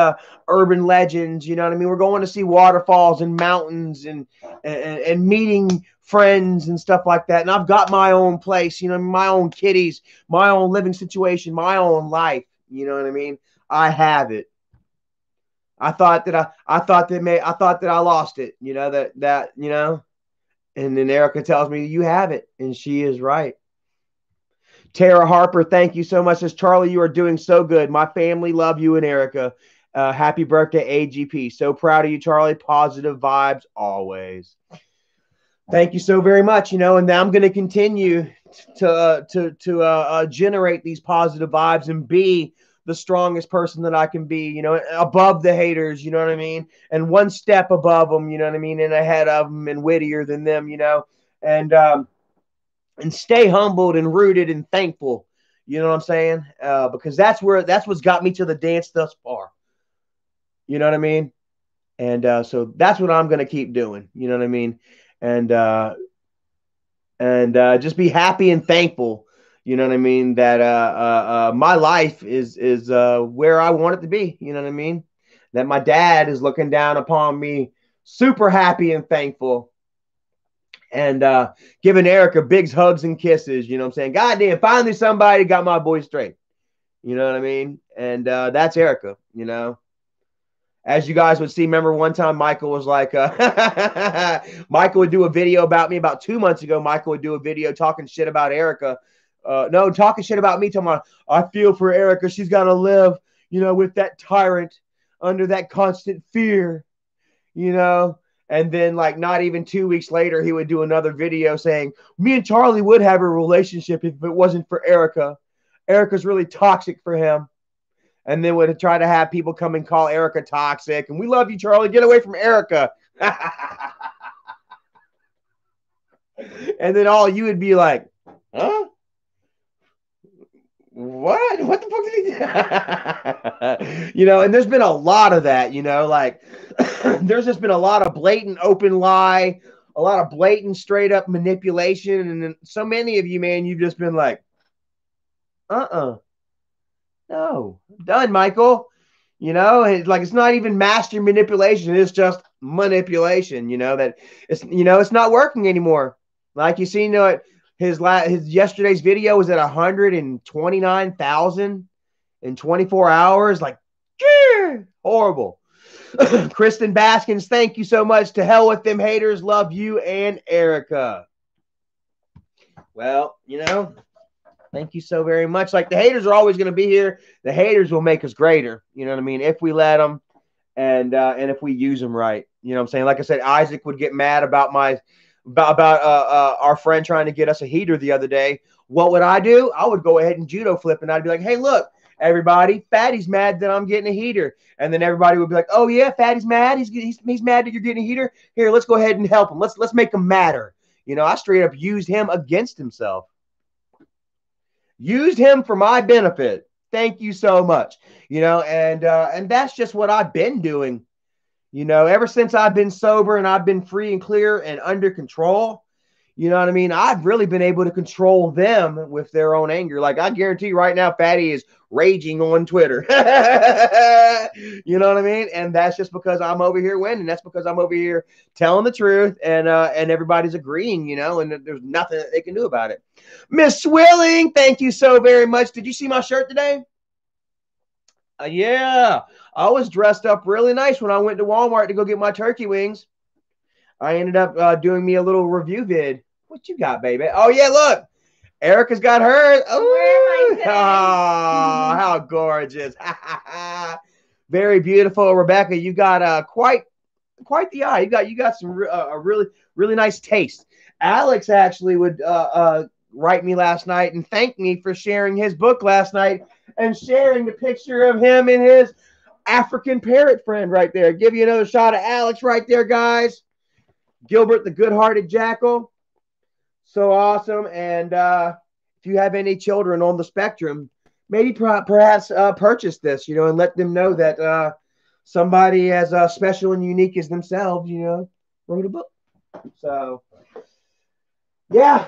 urban legends. You know what I mean? We're going to see waterfalls and mountains and meeting friends and stuff like that. And I've got my own place, you know, my own kitties, my own living situation, my own life. You know what I mean? I have it. I thought that I lost it. You know that you know. And then Erica tells me you have it, and she is right. Tara Harper, thank you so much. Says Charlie, you are doing so good. My family love you and Erica. Happy birthday, AGP. So proud of you, Charlie. Positive vibes always. Thank you so very much. You know, and I'm going to continue to generate these positive vibes and be the strongest person that I can be. You know, above the haters. You know what I mean? And one step above them. You know what I mean? And ahead of them and wittier than them. You know, and stay humbled and rooted and thankful. You know what I'm saying? Because that's what's got me to the dance thus far. You know what I mean? And so that's what I'm going to keep doing. You know what I mean? And just be happy and thankful. You know what I mean? That my life is where I want it to be. You know what I mean? That my dad is looking down upon me, super happy and thankful. And giving Erica big hugs and kisses, you know what I'm saying? God damn, finally somebody got my boy straight. You know what I mean? And that's Erica, you know? As you guys would see, remember one time Michael was like, Michael would do a video about me about 2 months ago. Michael would do a video talking shit about Erica. No, talking shit about me, talking about, I feel for Erica. She's got to live, with that tyrant under that constant fear, And then, like, not even 2 weeks later, he would do another video saying, me and Charlie would have a relationship if it wasn't for Erica. Erica's really toxic for him. And then would try to have people come and call Erica toxic. And we love you, Charlie. Get away from Erica. And then all you would be like, huh? What? What the fuck did he do? And there's been a lot of that, like there's just been a lot of blatant open lie, a lot of blatant straight up manipulation. And then so many of you, man, you've just been like, no, done, Michael. It's not even master manipulation. It's just manipulation, that it's not working anymore. Like you see, his yesterday's video was at 129,000 in 24 hours. Like, horrible. Kristen Baskins, thank you so much. To hell with them haters. Love you and Erica. Well, thank you so very much. Like, the haters are always going to be here. The haters will make us greater. You know what I mean? If we let them and if we use them right. You know what I'm saying? Like I said, Isaac would get mad about our friend trying to get us a heater the other day. What would I do? I would go ahead and judo flip, and I'd be like, hey, look, everybody, Fatty's mad that I'm getting a heater. And then everybody would be like, oh, yeah, Fatty's mad. He's mad that you're getting a heater. Here, let's go ahead and help him. Let's make him matter. I straight up used him against himself. Used him for my benefit. Thank you so much. And that's just what I've been doing. Ever since I've been sober and I've been free and clear and under control, you know what I mean? I've really been able to control them with their own anger. Like, I guarantee you right now, Fatty is raging on Twitter. You know what I mean? And that's just because I'm over here winning. That's because I'm over here telling the truth and everybody's agreeing, and there's nothing that they can do about it. Miss Swilling, thank you so very much. Did you see my shirt today? Yeah, I was dressed up really nice when I went to Walmart to go get my turkey wings. I ended up doing me a little review vid. What you got, baby? Oh, yeah, look. Erica's got hers. Oh, how gorgeous. Very beautiful, Rebecca. You got quite the eye. You got some a really, really nice taste. Alex actually would write me last night and thank me for sharing his book last night and sharing the picture of him and his African parrot friend right there. Give you another shot of Alex right there, guys. Gilbert, the good-hearted jackal. So awesome. And if you have any children on the spectrum, maybe perhaps purchase this, and let them know that somebody as special and unique as themselves, wrote a book. So, yeah,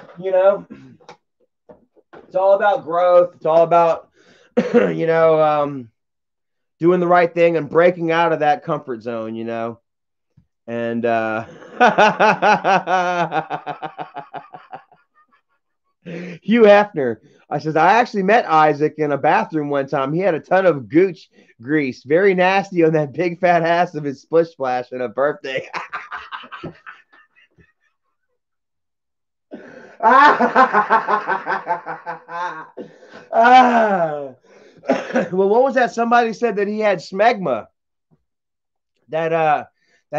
it's all about growth. It's all about, doing the right thing and breaking out of that comfort zone, And Hugh Hefner, I actually met Isaac in a bathroom one time. He had a ton of gooch grease, very nasty on that big fat ass of his splish splash on a birthday. Well, what was that? Somebody said that he had smegma. That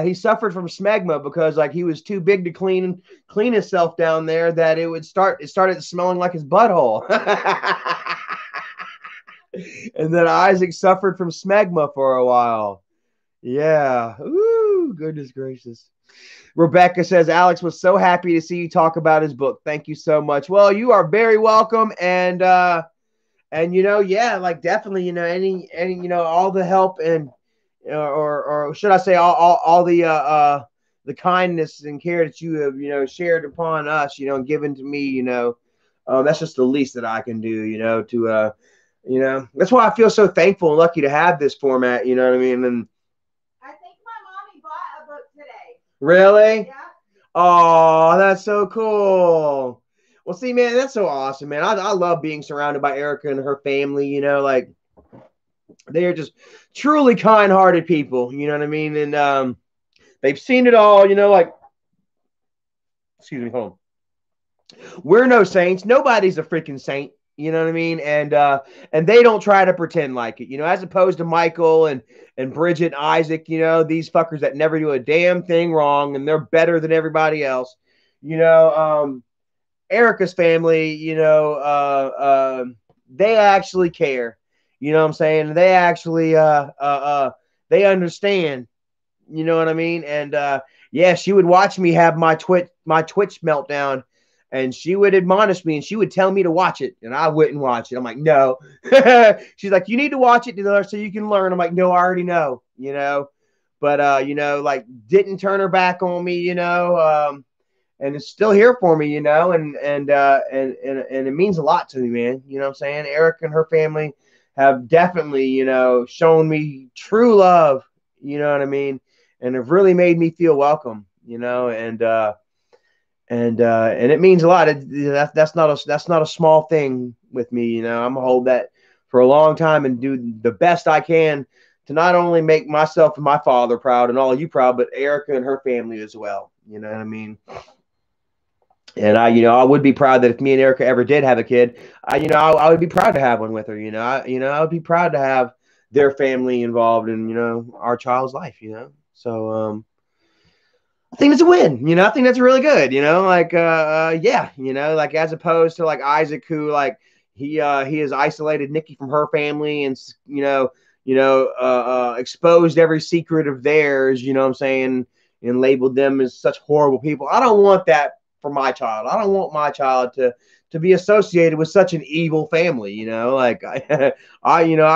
he suffered from smegma because, like, he was too big to clean himself down there, that it started smelling like his butthole. And then Isaac suffered from smegma for a while. Yeah. Ooh, goodness gracious. Rebecca says, Alex was so happy to see you talk about his book. Thank you so much. Well, you are very welcome. And yeah, like, definitely, any, all the help and, or should I say all the kindness and care that you have, shared upon us, and given to me, that's just the least that I can do, to, that's why I feel so thankful and lucky to have this format. You know what I mean? And I think my mommy bought a book today. Really? Yeah. Oh, that's so cool. Well, see, man, that's so awesome, man. I love being surrounded by Erica and her family, like, They are just truly kind-hearted people. You know what I mean? And they've seen it all. You know, like, excuse me, hold on. We're no saints. Nobody's a freaking saint. You know what I mean? And they don't try to pretend like it. You know, as opposed to Michael and Bridget and Isaac. You know, these fuckers that never do a damn thing wrong and they're better than everybody else. You know, Erica's family. You know, they actually care. You know what I'm saying? They actually they understand. You know what I mean? And yeah, she would watch me have my Twitch meltdown, and she would admonish me, and she would tell me to watch it, and I wouldn't watch it. I'm like, no. She's like, you need to watch it so you can learn. I'm like, no, I already know. You know, but you know, like, didn't turn her back on me. You know, and it's still here for me. You know, and it means a lot to me, man. You know what I'm saying? Eric and her family have definitely, you know, shown me true love. You know what I mean? And have really made me feel welcome, you know, and it means a lot. That's not a small thing with me, you know. I'm gonna hold that for a long time and do the best I can to not only make myself and my father proud and all of you proud, but Erica and her family as well. You know what I mean? And I, you know, I would be proud that if me and Erica ever did have a kid, I would be proud to have one with her. I would be proud to have their family involved in, you know, our child's life. You know, so I think it's a win. You know, I think that's really good. You know, like yeah, you know, like as opposed to like Isaac, who like he has isolated Nikki from her family and exposed every secret of theirs. You know what I'm saying? And labeled them as such horrible people. I don't want that for my child. I don't want my child to be associated with such an evil family. You know, like I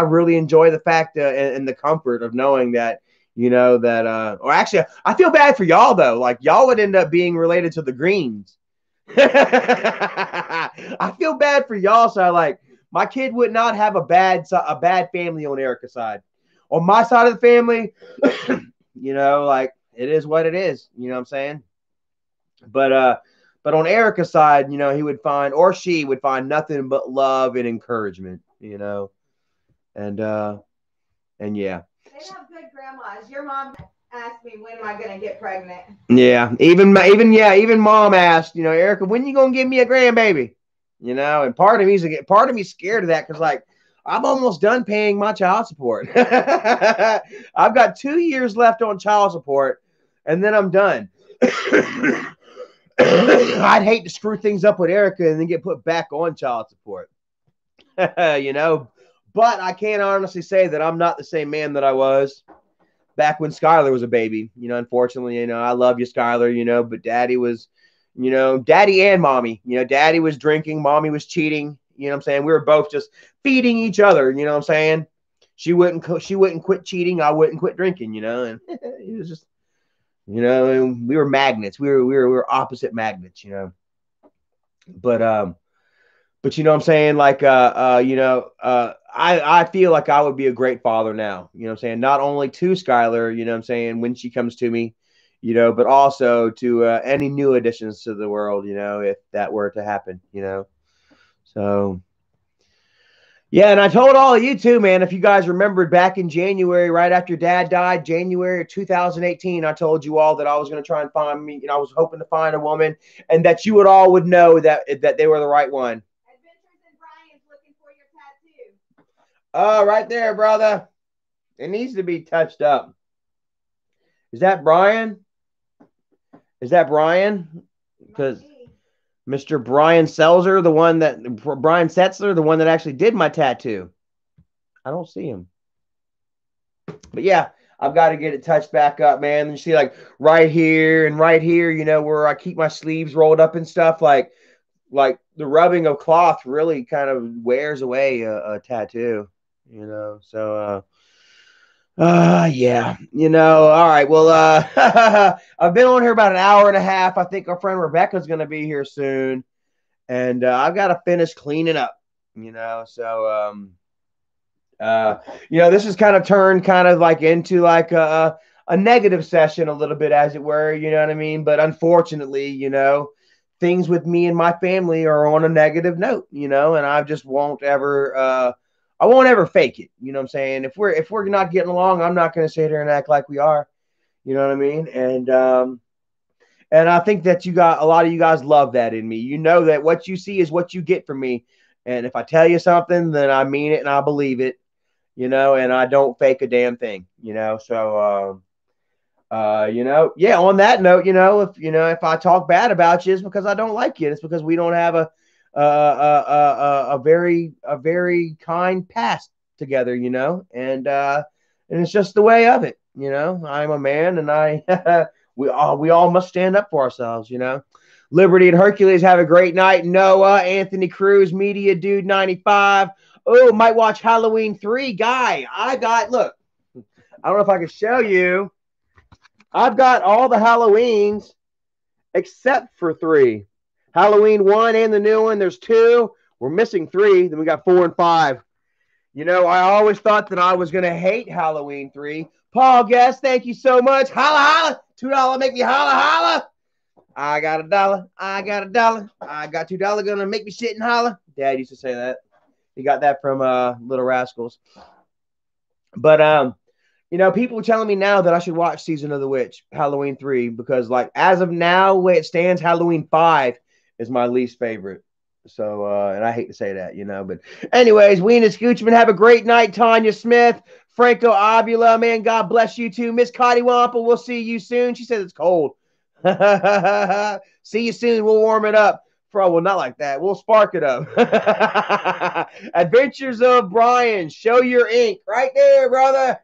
really enjoy the fact and the comfort of knowing that or actually I feel bad for y'all though. Like y'all would end up being related to the Greens. I feel bad for y'all. So like my kid would not have a bad family on Erica's side. On my side of the family, you know, like it is what it is. You know what I'm saying? But on Erica's side, you know, he would find or she would find nothing but love and encouragement. You know, and yeah. They have good grandmas. Your mom asked me, when am I going to get pregnant? Yeah, even mom asked, you know, Erica, when you gonna give me a grandbaby? You know, and part of me's scared of that because like I'm almost done paying my child support. I've got 2 years left on child support, and then I'm done. I'd hate to screw things up with Erica and then get put back on child support. You know, but I can't honestly say that I'm not the same man that I was back when Skylar was a baby. You know, unfortunately, you know, I love you, Skylar, you know, but daddy was, you know, daddy and mommy, you know, daddy was drinking, mommy was cheating. You know what I'm saying? We were both just feeding each other. You know what I'm saying? She wouldn't quit cheating. I wouldn't quit drinking, you know, and it was just, you know, we were magnets. We were opposite magnets, you know, but you know what I'm saying? Like, I feel like I would be a great father now, you know what I'm saying? Not only to Skylar, you know what I'm saying, when she comes to me, you know, but also to any new additions to the world, you know, if that were to happen, you know. So, yeah, and I told all of you too, man, if you guys remembered back in January, right after Dad died, January of 2018, I told you all that I was going to try and find me, you know, I was hoping to find a woman and that you would know that they were the right one. Oh, right there, brother. It needs to be touched up. Is that Brian? Because Mr. Brian Selzer, Brian Setzler, the one that actually did my tattoo. I don't see him. But yeah, I've got to get it touched back up, man. And you see, like right here, you know, where I keep my sleeves rolled up and stuff, like the rubbing of cloth really kind of wears away a tattoo. You know, so yeah, you know, all right, well, I've been on here about an hour and a half. I think our friend Rebecca's going to be here soon, and I've got to finish cleaning up, you know, so you know, this has kind of turned kind of like into like a negative session a little bit, as it were, you know what I mean? But unfortunately, you know, things with me and my family are on a negative note, you know, and I just won't ever I won't ever fake it. You know what I'm saying? If we're not getting along, I'm not going to sit here and act like we are. You know what I mean? And I think that a lot of you guys love that in me. You know that what you see is what you get from me. And if I tell you something, then I mean it and I believe it, you know, and I don't fake a damn thing, you know. So, yeah, on that note, if I talk bad about you, it's because I don't like you. It's because we don't have a very kind past together, you know, and it's just the way of it, you know. I'm a man, and we all must stand up for ourselves, you know. Liberty and Hercules, have a great night. Noah, Anthony Cruz, Media Dude 95. Oh, might watch Halloween 3. Guy, look, I don't know if I can show you. I've got all the Halloweens except for 3. Halloween 1 and the new one. There's 2. We're missing 3. Then we got 4 and 5. You know, I always thought that I was going to hate Halloween 3. Paul Guest, thank you so much. Holla, holla. $2 make me holla, holla. I got $1. I got $1. I got $2 going to make me sit and holla. Dad used to say that. He got that from Little Rascals. But, you know, people are telling me now that I should watch Season of the Witch, Halloween 3, because, like, as of now, the way it stands, Halloween 5 is my least favorite. So, and I hate to say that, you know, but anyways, Ween and Scoochman, have a great night. Tanya Smith, Franco Abula, man, God bless you too. Miss Cotty Wampa, we'll see you soon. She says it's cold. See you soon. We'll warm it up. Well, not like that. We'll spark it up. Adventures of Brian. Show your ink. Right there, brother.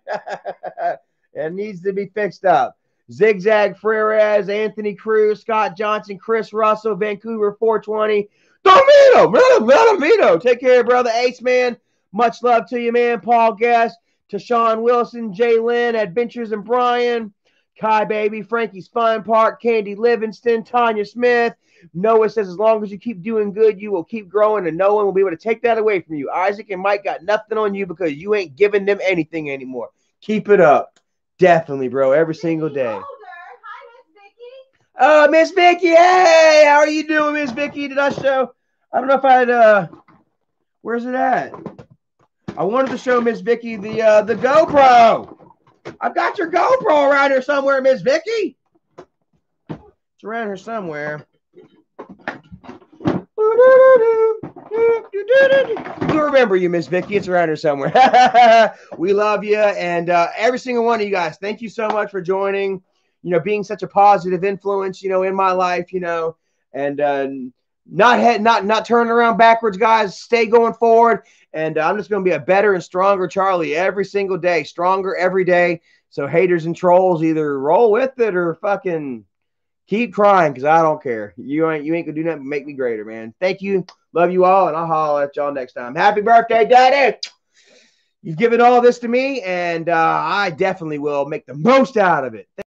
It needs to be fixed up. Zigzag Freres, Anthony Cruz, Scott Johnson, Chris Russell, Vancouver 420. Domino. Take care, brother. Ace, man. Much love to you, man. Paul Guest, Tashawn Wilson, Jay Lynn, Adventures of Brian, Kai Baby, Frankie's Fun Park, Candy Livingston, Tanya Smith. Noah says, as long as you keep doing good, you will keep growing, and no one will be able to take that away from you. Isaac and Mike got nothing on you because you ain't giving them anything anymore. Keep it up. Definitely, bro. Every single day. Hi, Miss Vicky. Hey, how are you doing, Miss Vicky? Did I show? I don't know if I had, where's it at? I wanted to show Miss Vicky the GoPro. I've got your GoPro around here somewhere, Miss Vicky. It's around here somewhere. We remember you, Miss Vicky. It's around here somewhere. We love you, and every single one of you guys. Thank you so much for joining. You know, being such a positive influence, you know, in my life, you know, and not turning around backwards, guys. Stay going forward, and I'm just going to be a better and stronger Charlie every single day, stronger every day. So haters and trolls, either roll with it or fucking keep crying, because I don't care. You ain't gonna do nothing but make me greater, man. Thank you. Love you all, and I'll holler at y'all next time. Happy birthday, Daddy. You've given all this to me, and I definitely will make the most out of it.